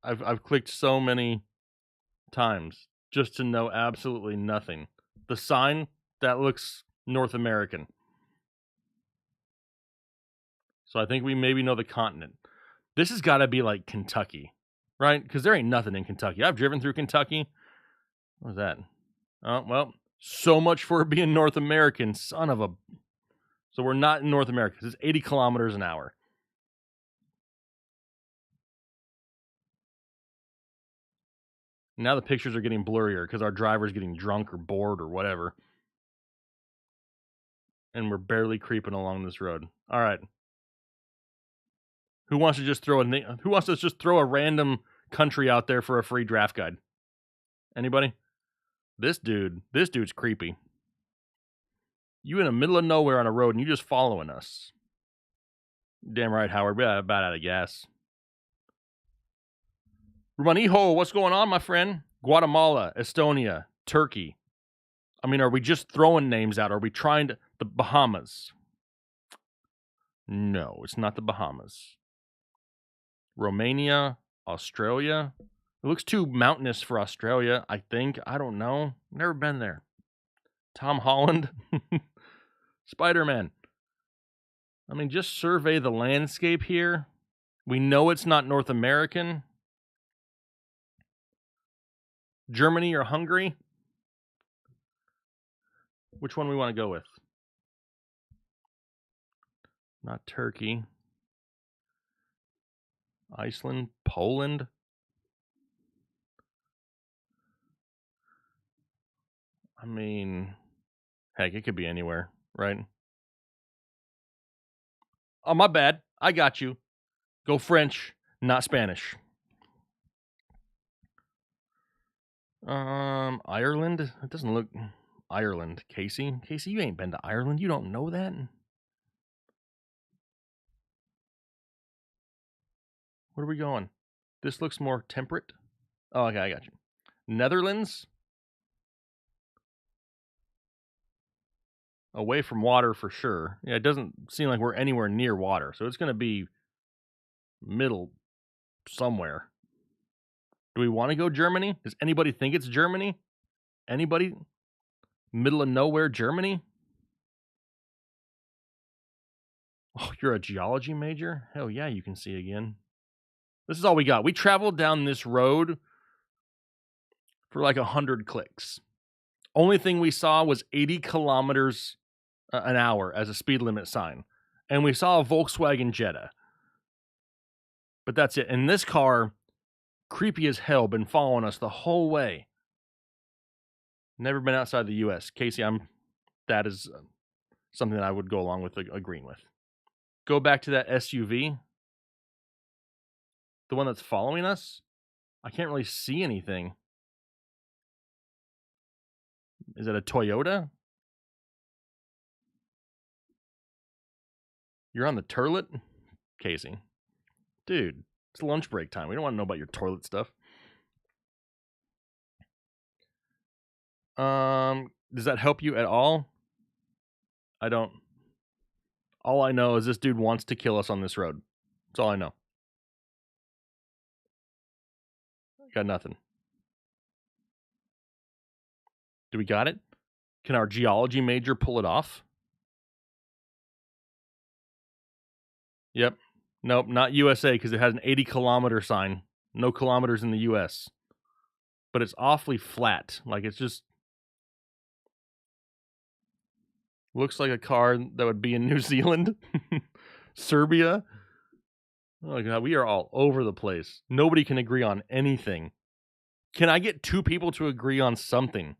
I've clicked so many times just to know absolutely nothing. The sign, that looks North American. So I think we maybe know the continent. This has got to be like Kentucky, right? Because there ain't nothing in Kentucky. I've driven through Kentucky. What was that? Oh, well, so much for it being North American. Son of a... So we're not in North America. It's 80 kilometers an hour. Now the pictures are getting blurrier because our driver's getting drunk or bored or whatever. And we're barely creeping along this road. All right. Who wants to just throw a random country out there for a free draft guide? Anybody? This dude's creepy. You in the middle of nowhere on a road and you just following us. Damn right, Howard. We're about out of gas. Rumanijo, what's going on, my friend? Guatemala, Estonia, Turkey. I mean, are we just throwing names out? Are we trying to... The Bahamas? No, it's not the Bahamas. Romania, Australia. It looks too mountainous for Australia, I think. I don't know. Never been there. Tom Holland. Spider-Man. I mean, just survey the landscape here. We know it's not North American. Germany or Hungary? Which one we want to go with? Not Turkey. Iceland, Poland. I mean, heck, it could be anywhere, right? Oh, my bad. I got you. Go French, not Spanish. Ireland? It doesn't look... Ireland. Casey, you ain't been to Ireland. You don't know that? Where are we going? This looks more temperate. Oh, okay, I got you. Netherlands? Away from water for sure. Yeah, it doesn't seem like we're anywhere near water, so it's going to be middle somewhere. Do we want to go Germany? Does anybody think it's Germany? Anybody? Middle of nowhere, Germany? Oh, you're a geology major? Hell yeah, you can see again. This is all we got. We traveled down this road for like 100 clicks. Only thing we saw was 80 kilometers an hour as a speed limit sign. And we saw a Volkswagen Jetta. But that's it. And this car, creepy as hell, been following us the whole way. Never been outside the U.S. Casey, that is something that I would go along with agreeing with. Go back to that SUV. The one that's following us. I can't really see anything. Is it a Toyota? You're on the turlet? Casey. Dude, it's lunch break time. We don't want to know about your toilet stuff. Does that help you at all? I don't. All I know is this dude wants to kill us on this road. That's all I know. Got nothing. Do we got it? Can our geology major pull it off? Yep. Nope, not USA because it has an 80 kilometer sign. No kilometers in the US. But it's awfully flat. Like it's just... Looks like a car that would be in New Zealand. Serbia. Oh god, we are all over the place. Nobody can agree on anything. Can I get two people to agree on something?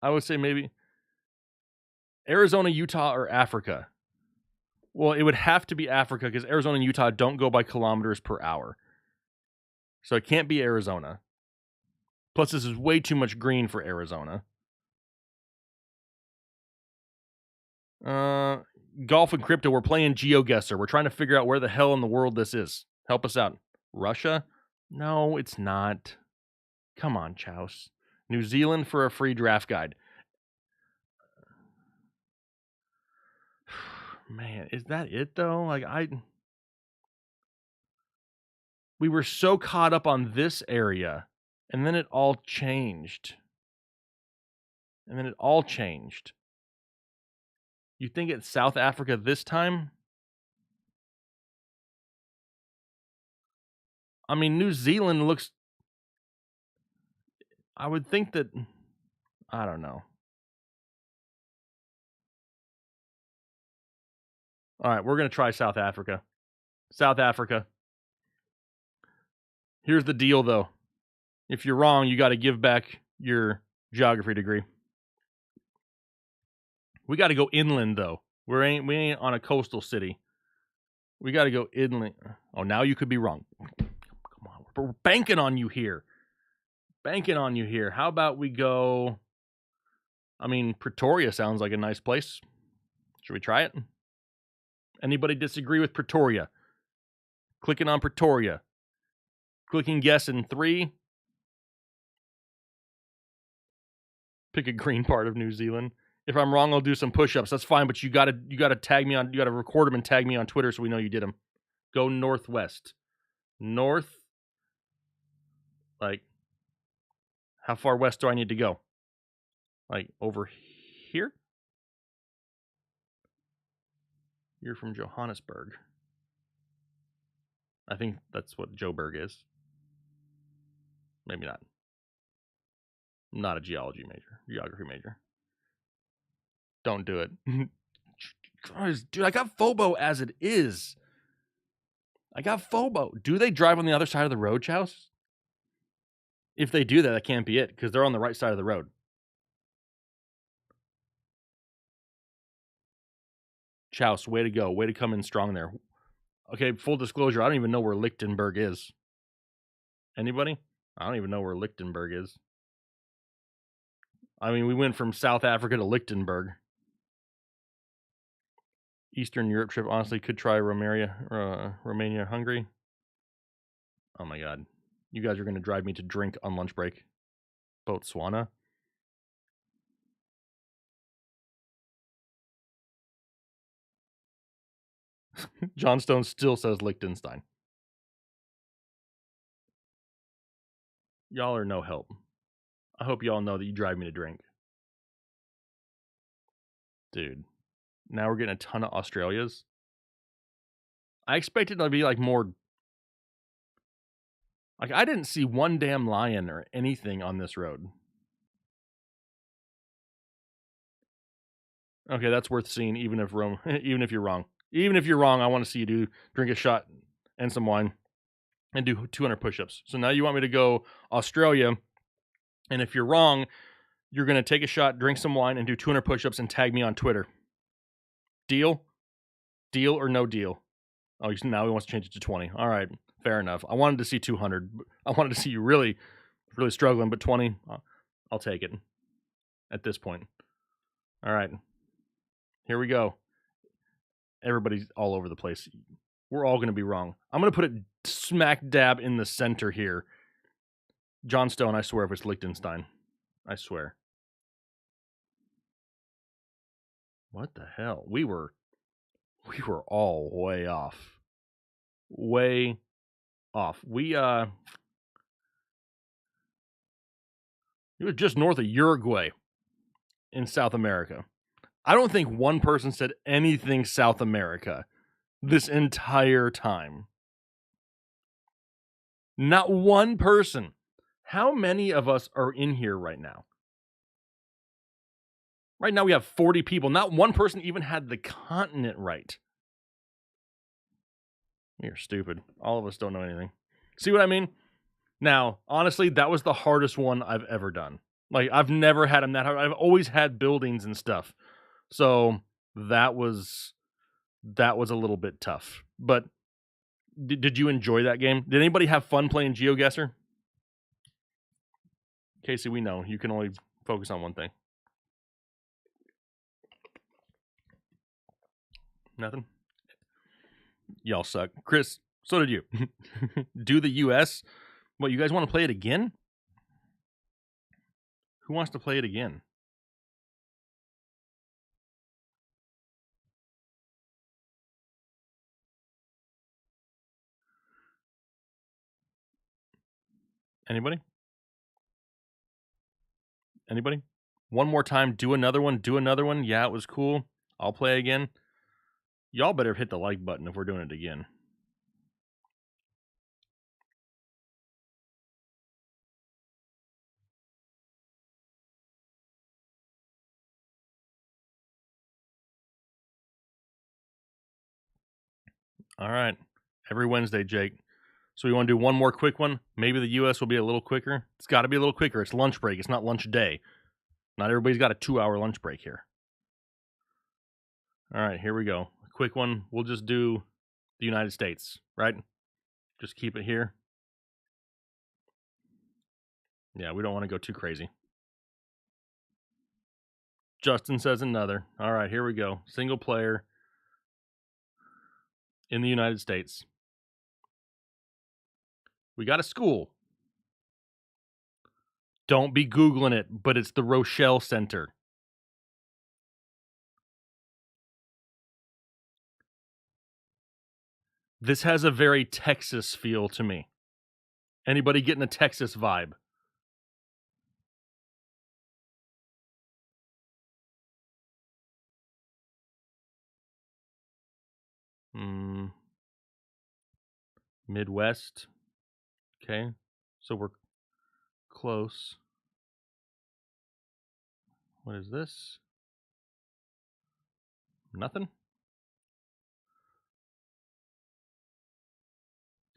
I would say maybe Arizona, Utah, or Africa. Well, it would have to be Africa because Arizona and Utah don't go by kilometers per hour. So it can't be Arizona. Plus, this is way too much green for Arizona. Golf and crypto, we're playing GeoGuessr. We're trying to figure out where the hell in the world this is. Help us out. Russia? No, it's not. Come on, Chouse. New Zealand for a free draft guide. Man, is that it though? We were so caught up on this area, and then it all changed. You think it's South Africa this time? I mean, New Zealand looks... I would think that... I don't know. All right, we're going to try South Africa. South Africa. Here's the deal, though. If you're wrong, you got to give back your geography degree. We got to go inland, though. We ain't on a coastal city. We got to go inland. Oh, now you could be wrong. Come on, we're banking on you here. How about we go... I mean, Pretoria sounds like a nice place. Should we try it? Anybody disagree with Pretoria? Clicking on Pretoria. Clicking guess in 3. Pick a green part of New Zealand. If I'm wrong, I'll do some push-ups. That's fine, but you gotta tag me on. You gotta record them and tag me on Twitter so we know you did them. Go northwest. North, like, how far west do I need to go? Like, over here? You're from Johannesburg. I think that's what Joburg is. Maybe not. I'm not a geography major. Don't do it. Dude, I got FOBO as it is. I got FOBO. Do they drive on the other side of the road, Chouse? If they do that, that can't be it, because they're on the right side of the road. Chouse, way to go. Way to come in strong there. Okay, full disclosure, I don't even know where Lichtenberg is. Anybody? I don't even know where Lichtenberg is. I mean, we went from South Africa to Lichtenberg. Eastern Europe trip, honestly, could try Romania, Hungary. Oh my god. You guys are going to drive me to drink on lunch break. Botswana? John Stone still says Liechtenstein. Y'all are no help. I hope y'all know that you drive me to drink. Dude. Now we're getting a ton of Australias. I expected to be like more... Like, I didn't see one damn lion or anything on this road. Okay, that's worth seeing, even if even if you're wrong. Even if you're wrong, I want to see you drink a shot and some wine and do 200 push-ups. So now you want me to go Australia, and if you're wrong, you're going to take a shot, drink some wine, and do 200 push-ups and tag me on Twitter. Deal? Deal or no deal? Oh, now he wants to change it to 20. All right, fair enough. I wanted to see 200. I wanted to see you really, really struggling, but 20, I'll take it at this point. All right, here we go. Everybody's all over the place. We're all going to be wrong. I'm going to put it smack dab in the center here. John Stone, I swear if it's Liechtenstein. I swear. What the hell? We were all way off. Way off. We were just north of Uruguay in South America. I don't think one person said anything South America this entire time. Not one person. How many of us are in here right now? Right now we have 40 people. Not one person even had the continent right. You're stupid. All of us don't know anything. See what I mean? Now, honestly, that was the hardest one I've ever done. Like, I've never had them that hard. I've always had buildings and stuff. So that was a little bit tough. But did you enjoy that game? Did anybody have fun playing GeoGuessr? Casey, we know. You can only focus on one thing. Nothing? Y'all suck. Chris, so did you. Do the US? What, you guys want to play it again? Who wants to play it again? Anybody? Anybody? One more time. Do another one. Do another one. Yeah, it was cool. I'll play again. Y'all better hit the like button if we're doing it again. All right. Every Wednesday, Jake. So we want to do one more quick one. Maybe the US will be a little quicker. It's got to be a little quicker. It's lunch break. It's not lunch day. Not everybody's got a 2-hour lunch break here. All right, here we go. A quick one. We'll just do the United States, right? Just keep it here. Yeah, we don't want to go too crazy. Justin says another. All right, here we go. Single player in the United States. We got a school. Don't be Googling it, but it's the Rochelle Center. This has a very Texas feel to me. Anybody getting a Texas vibe? Mm, Midwest. Okay. So we're close. What is this? Nothing?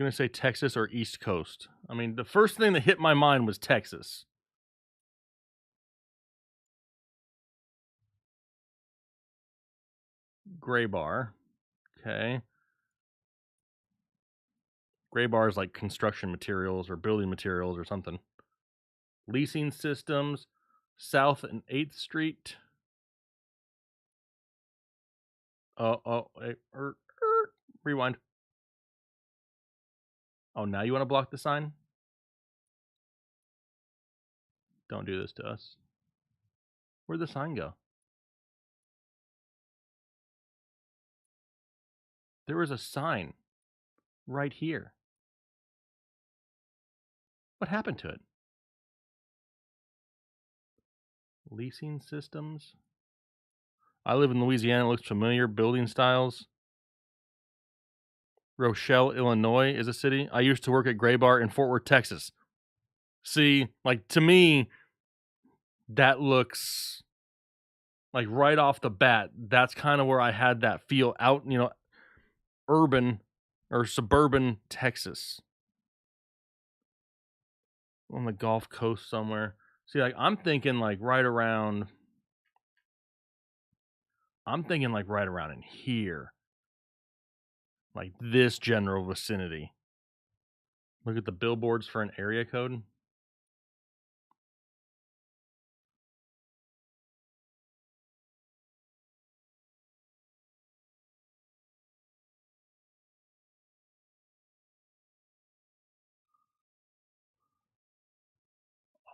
I'm going to say Texas or East Coast. I mean, the first thing that hit my mind was Texas. Gray bar. Okay. Gray bar is like construction materials or building materials or something. Leasing systems. South and 8th Street. Rewind. Oh, now you want to block the sign? Don't do this to us. Where'd the sign go? There was a sign right here. What happened to it? Leasing systems. I live in Louisiana. It looks familiar. Building styles. Rochelle, Illinois is a city. I used to work at Gray Bar in Fort Worth, Texas. See, like to me, that looks like right off the bat, that's kind of where I had that feel out, urban or suburban Texas on the Gulf Coast somewhere. See, like I'm thinking like right around in here, like this general vicinity. Look at the billboards for an area code.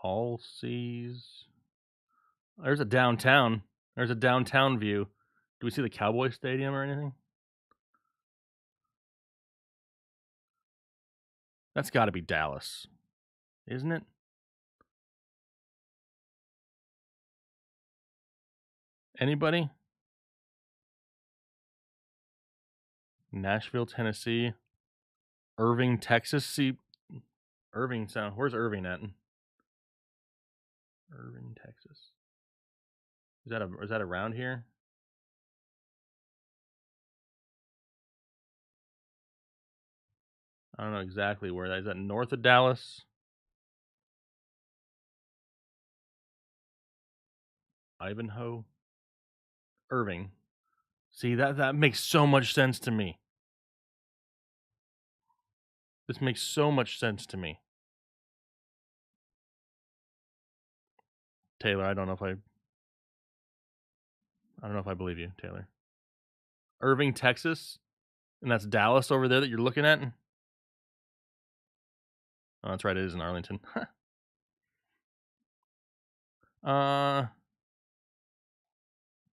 All seas. There's a downtown. There's a downtown view. Do we see the Cowboy Stadium or anything? That's got to be Dallas, isn't it? Anybody? Nashville, Tennessee. Irving, Texas. See, Irving sound. Where's Irving at? Irving, Texas. Is that around here? I don't know exactly where that is. That north of Dallas? Ivanhoe? Irving. See, that makes so much sense to me. This makes so much sense to me. Taylor, I don't know if I believe you, Taylor. Irving, Texas? And that's Dallas over there that you're looking at? Oh, that's right, it is in Arlington. uh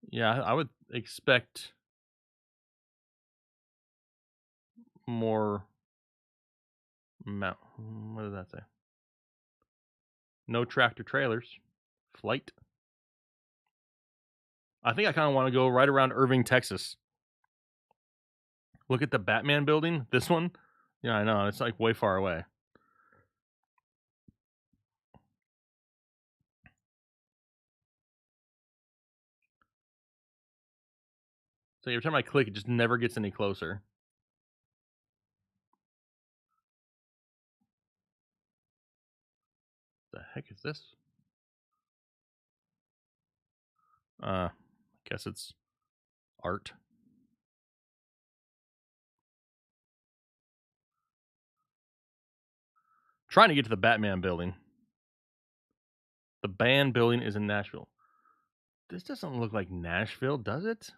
yeah, I would expect more what did that say? No tractor trailers. Flight. I think I kind of want to go right around Irving, Texas. Look at the Batman building. This one. Yeah, I know. It's like way far away. So every time I click, it just never gets any closer. The heck is this? I guess it's art. Trying to get to the Batman building. The band building is in Nashville. This doesn't look like Nashville, does it?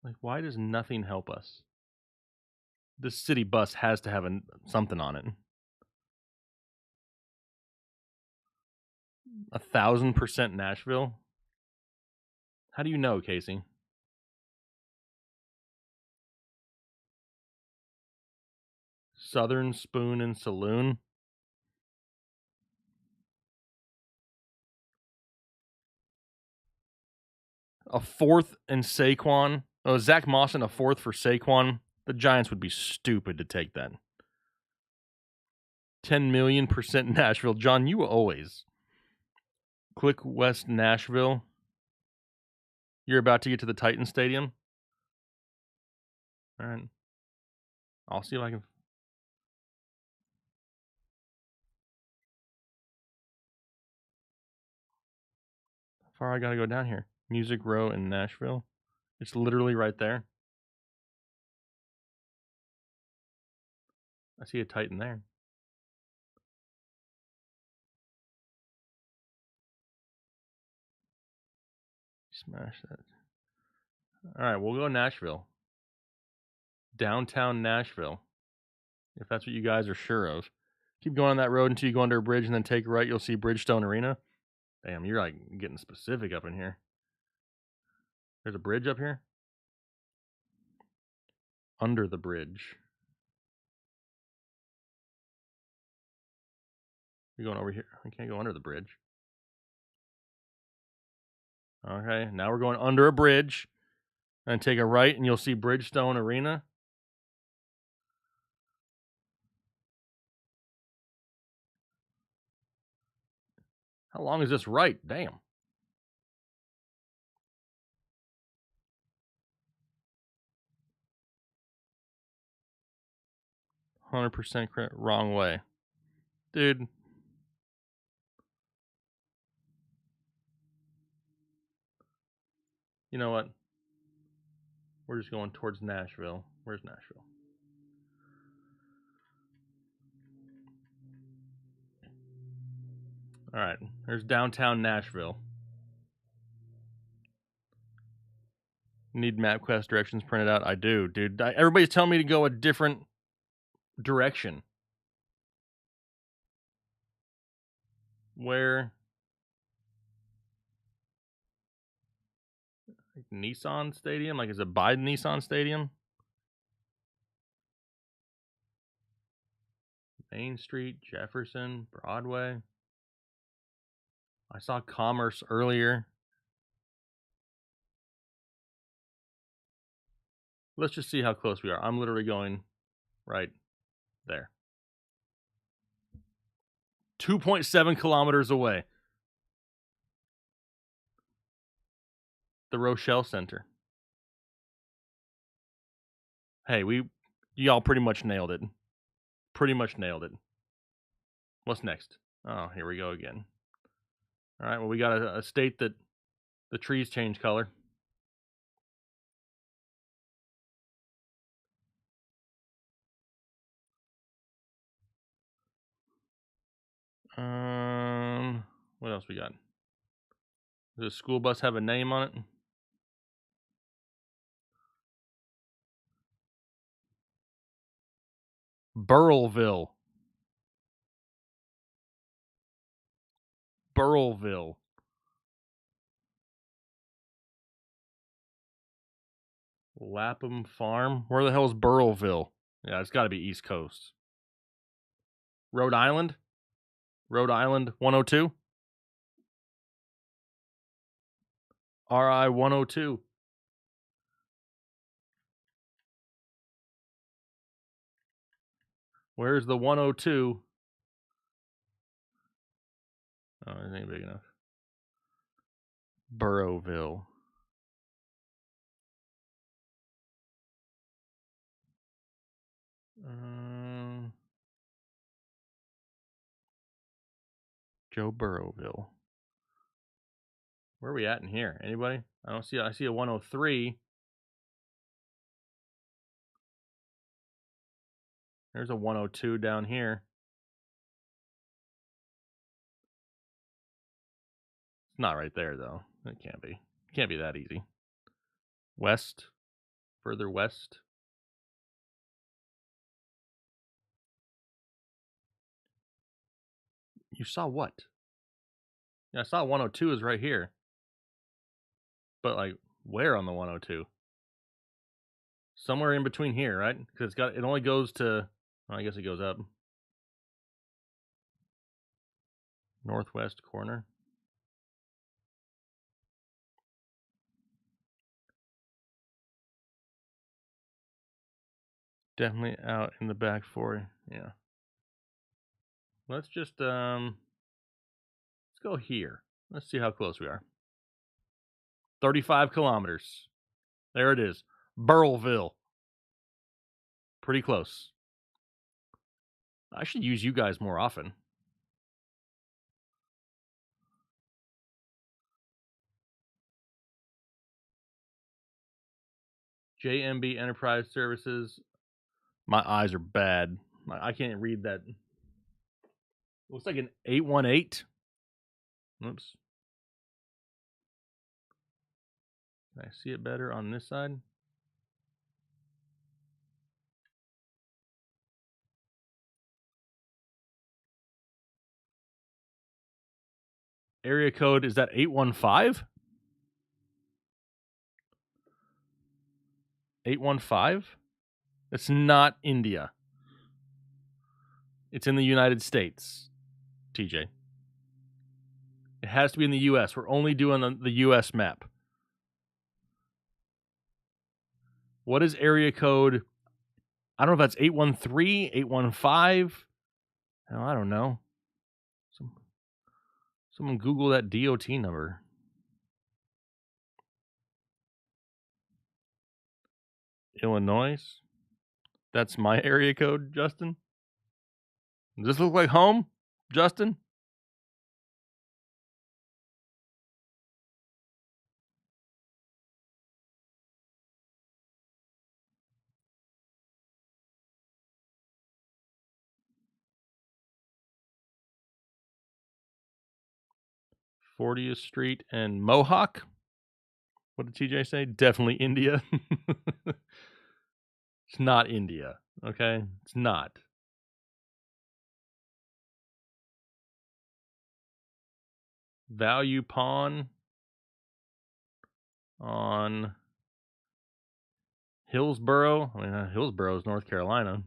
Like, why does nothing help us? This city bus has to have something on it. 1,000% Nashville? How do you know, Casey? Southern Spoon and Saloon? A fourth and Saquon? Oh, Zach Moss and a fourth for Saquon? The Giants would be stupid to take that. 10,000,000% Nashville. John, you always. Click West Nashville. You're about to get to the Titan Stadium? All right. I'll see if I can. How far I gotta go down here? Music Row in Nashville. It's literally right there. I see a Titan there. Smash that. All right, we'll go Nashville. Downtown Nashville. If that's what you guys are sure of. Keep going on that road until you go under a bridge and then take a right. You'll see Bridgestone Arena. Damn, you're like getting specific up in here. There's a bridge up here? Under the bridge. You're going over here. I can't go under the bridge. Okay, now we're going under a bridge. And take a right and you'll see Bridgestone Arena. How long is this right? Damn. %, correct. Wrong way. Dude. You know what? We're just going towards Nashville. Where's Nashville? All right. There's downtown Nashville. Need MapQuest directions printed out? I do, dude. Everybody's telling me to go a different direction. Where? Like Nissan Stadium? Like, is it by Nissan Stadium? Main Street, Jefferson, Broadway. I saw Commerce earlier. Let's just see how close we are. I'm literally going right there. 2.7 kilometers away. The Rochelle Center. Hey, y'all pretty much nailed it. Pretty much nailed it. What's next? Oh, here we go again. All right, well, we got a state that the trees change color. What else we got? Does the school bus have a name on it? Burrillville. Burrillville. Lapham Farm? Where the hell is Burrillville? Yeah, it's got to be East Coast. Rhode Island? Rhode Island 102? RI 102. Where's the 102? Oh, it ain't big enough. Burrowville. Joe Burrowville. Where are we at in here? Anybody? I see a 103. There's a 102 down here. It's not right there, though. It can't be. It can't be that easy. West. Further west. You saw what? Yeah, I saw 102 is right here. But like, where on the 102? Somewhere in between here, right? Because it only goes to. Well, I guess it goes up. Northwest corner. Definitely out in the back 4. Yeah. Let's just let's go here. Let's see how close we are. 35 kilometers. There it is. Burrillville. Pretty close. I should use you guys more often. JMB Enterprise Services. My eyes are bad. I can't read that. Looks like an 818. Oops. Can I see it better on this side? Area code, is that 815? 815? It's not India. It's in the United States, TJ. It has to be in the U.S. We're only doing the U.S. map. What is area code? I don't know if that's 813, 815. No, I don't know. Someone Google that DOT number. Illinois? That's my area code, Justin? Does this look like home, Justin? '40th Street and Mohawk? What did TJ say? Definitely India. It's not India, okay? It's not. Value Pawn on Hillsboro. I mean, Hillsboro is North Carolina.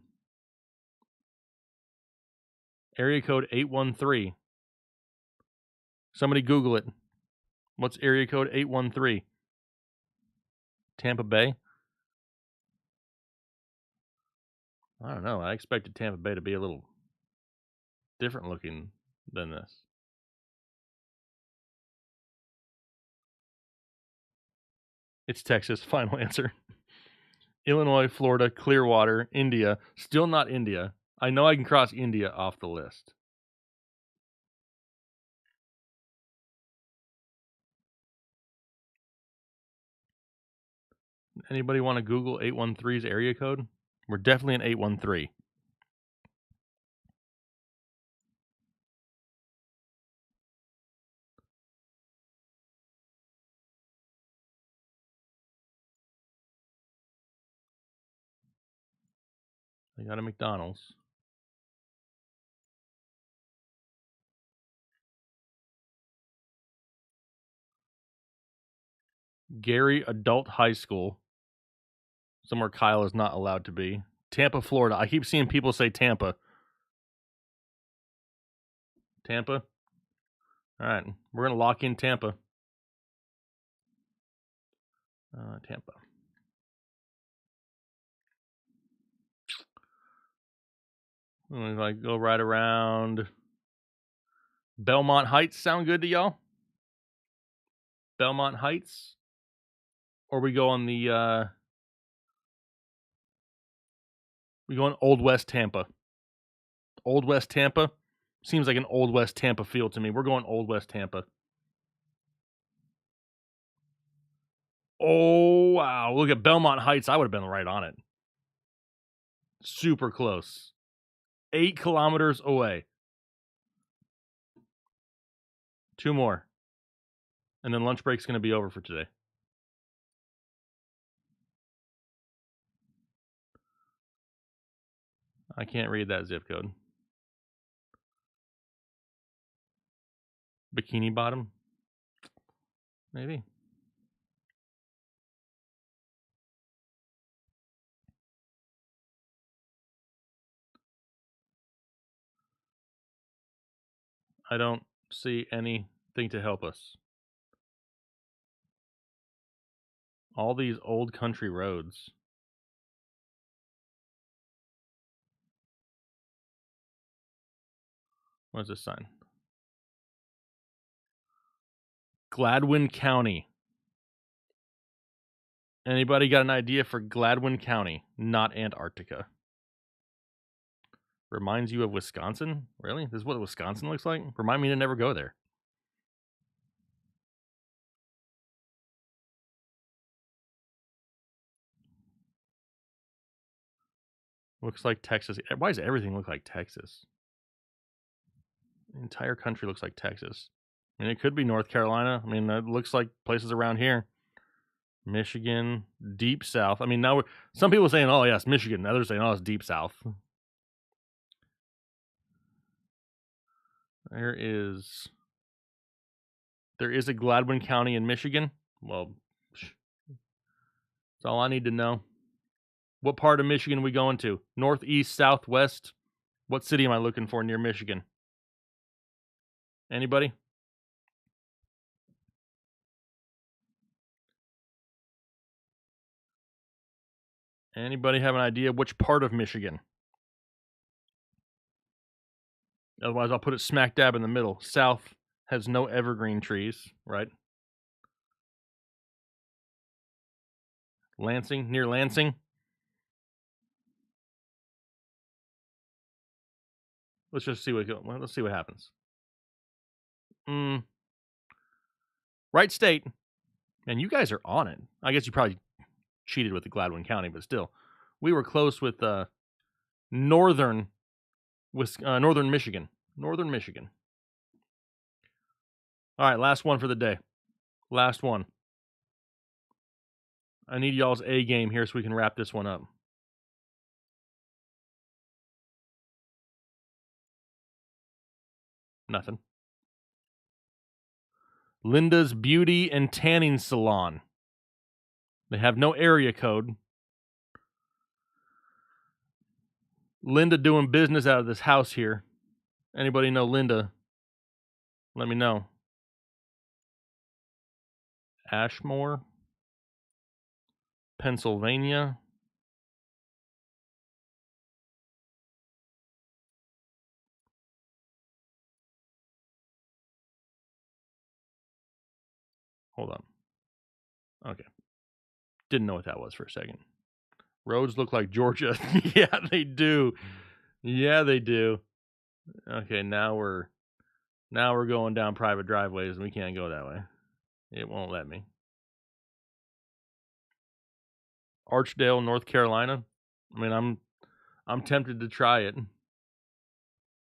Area code 813. Somebody Google it. What's area code 813? Tampa Bay? I don't know. I expected Tampa Bay to be a little different looking than this. It's Texas. Final answer. Illinois, Florida, Clearwater, India. Still not India. I know I can cross India off the list. Anybody want to Google 813's area code? We're definitely in 813. They got a McDonald's. Gary Adult High School. Somewhere Kyle is not allowed to be. Tampa, Florida. I keep seeing people say Tampa. Tampa? All right. We're going to lock in Tampa. Tampa. We like go right around Belmont Heights. Sound good to y'all? Belmont Heights? Or we go on the we go on Old West Tampa. Old West Tampa? Seems like an Old West Tampa feel to me. We're going Old West Tampa. Oh, wow. Look at Belmont Heights. I would have been right on it. Super close. 8 kilometers away. 2 more. And then lunch break's going to be over for today. I can't read that zip code. Bikini Bottom? Maybe. I don't see anything to help us. All these old country roads. What is this sign? Gladwin County. Anybody got an idea for Gladwin County? Not Antarctica. Reminds you of Wisconsin? Really? This is what Wisconsin looks like? Remind me to never go there. Looks like Texas. Why does everything look like Texas? The entire country looks like Texas. I mean, it could be North Carolina. I mean, it looks like places around here. Michigan, deep south. I mean, now some people are saying, oh, yes, Michigan. Others saying, oh, it's deep south. There is a Gladwin County in Michigan. Well, that's all I need to know. What part of Michigan are we going to? Northeast, southwest? What city am I looking for near Michigan? Anybody? Anybody have an idea which part of Michigan? Otherwise, I'll put it smack dab in the middle. South has no evergreen trees, right? Lansing, near Lansing. Let's just see let's see what happens. Right state, and you guys are on it. I guess you probably cheated with the Gladwin County, but still, we were close with northern Michigan. Northern Michigan. All right, last one for the day. Last one. I need y'all's A game here so we can wrap this one up. Nothing. Linda's Beauty and Tanning Salon. They have no area code. Linda doing business out of this house here. Anybody know Linda? Let me know. Ashmore, Pennsylvania. Hold on. Okay. Didn't know what that was for a second. Roads look like Georgia. Yeah, they do. Yeah, they do. Okay, now we're going down private driveways and we can't go that way. It won't let me. Archdale, North Carolina. I mean, I'm tempted to try it.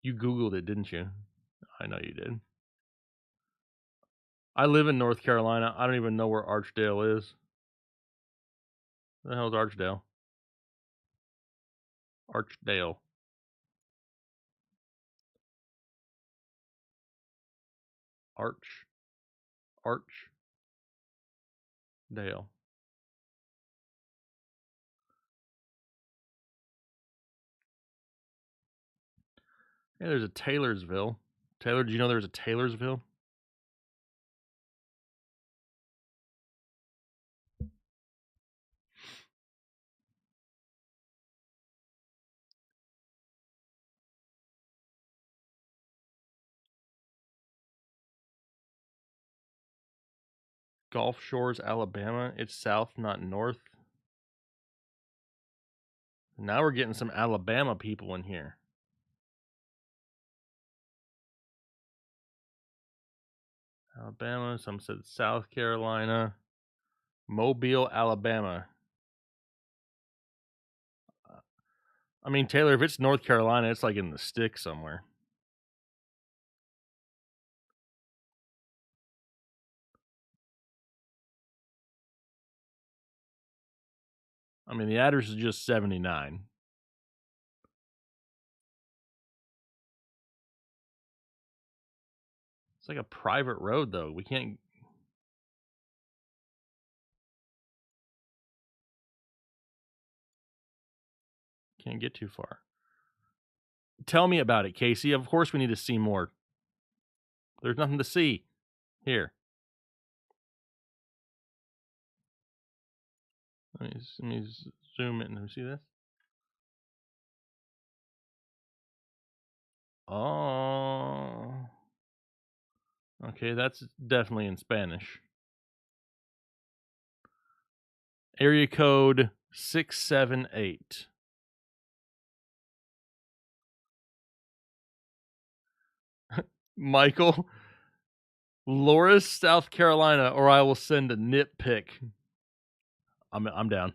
You Googled it, didn't you? I know you did. I live in North Carolina. I don't even know where Archdale is. Where the hell is Archdale? Archdale. Archdale. Yeah, there's a Taylorsville. Taylor, did you know there was a Taylorsville? Gulf Shores, Alabama. It's south, not north. Now we're getting some Alabama people in here. Alabama, some said South Carolina. Mobile, Alabama. I mean, Taylor, if it's North Carolina, it's like in the sticks somewhere. I mean, the address is just 79. It's like a private road, though. We can't get too far. Tell me about it, Casey. Of course we need to see more. There's nothing to see. Here. Let me zoom in. Let me see this. Oh. Okay, that's definitely in Spanish. Area code 678. Michael, Loris, South Carolina, or I will send a nitpick. I'm down.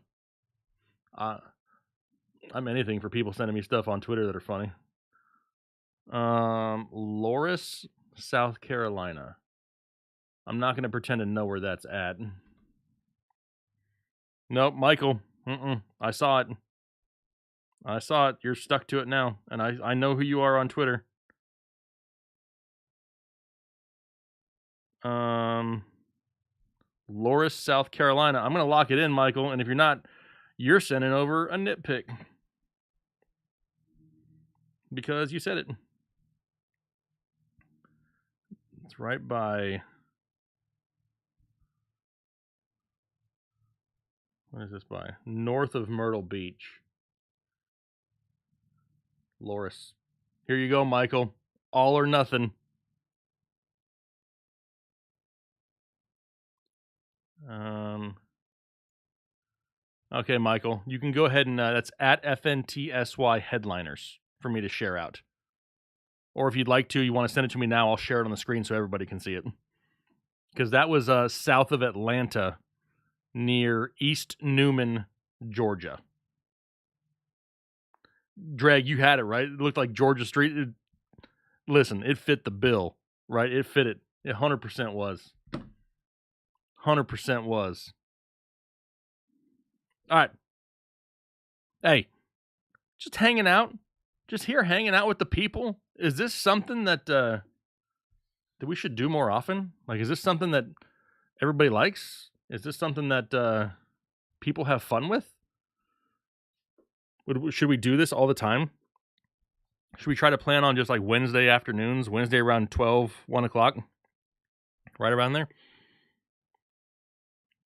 I'm anything for people sending me stuff on Twitter that are funny. Loris, South Carolina. I'm not going to pretend to know where that's at. Nope, Michael. I saw it. I saw it. You're stuck to it now, and I know who you are on Twitter. Loris, South Carolina. I'm going to lock it in, Michael, and if you're not, you're sending over a nitpick. Because you said it. It's right by... What is this by? North of Myrtle Beach. Loris. Here you go, Michael. All or nothing. Okay, Michael. You can go ahead and that's at FNTSY Headliners for me to share out. Or if you'd like to, you want to send it to me now, I'll share it on the screen so everybody can see it. Because that was south of Atlanta, near East Newman, Georgia. Drag, you had it, right? It looked like Georgia Street. Listen, it fit the bill, right? It fit it. It 100% was. 100% was. All right. Hey, just hanging out. Just here hanging out with the people. Is this something that we should do more often? Like, is this something that everybody likes? Is this something that people have fun with? Should we do this all the time? Should we try to plan on just like Wednesday afternoons, Wednesday around 12, 1 o'clock? Right around there?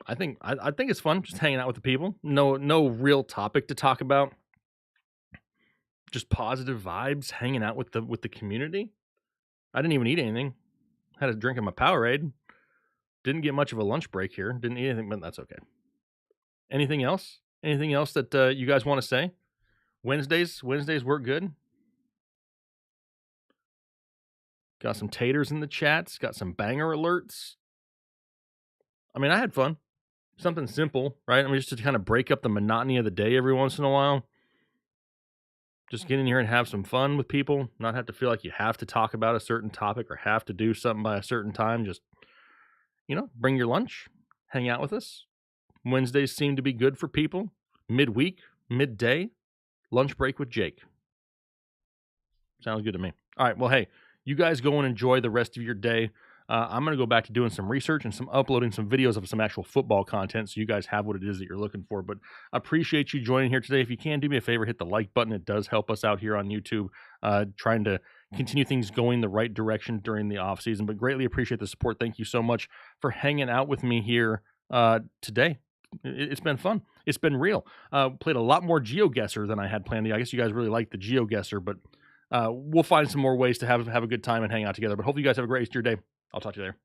I think it's fun just hanging out with the people. No real topic to talk about. Just positive vibes, hanging out with the community. I didn't even eat anything. Had a drink of my Powerade. Didn't get much of a lunch break here. Didn't eat anything, but that's okay. Anything else? Anything else that you guys want to say? Wednesdays work good. Got some taters in the chats. Got some banger alerts. I mean, I had fun. Something simple, right? I mean, just to kind of break up the monotony of the day every once in a while. Just get in here and have some fun with people. Not have to feel like you have to talk about a certain topic or have to do something by a certain time. Just, bring your lunch. Hang out with us. Wednesdays seem to be good for people. Midweek, midday, lunch break with Jake. Sounds good to me. All right, well, hey, you guys go and enjoy the rest of your day. I'm going to go back to doing some research and uploading some videos of some actual football content so you guys have what it is that you're looking for. But I appreciate you joining here today. If you can, do me a favor, hit the like button. It does help us out here on YouTube, trying to continue things going the right direction during the off season. But greatly appreciate the support. Thank you so much for hanging out with me here today. It's been fun. It's been real. Played a lot more GeoGuessr than I had planned. I guess you guys really like the GeoGuessr, but we'll find some more ways to have a good time and hang out together. But hopefully you guys have a great rest of your day. I'll talk to you there.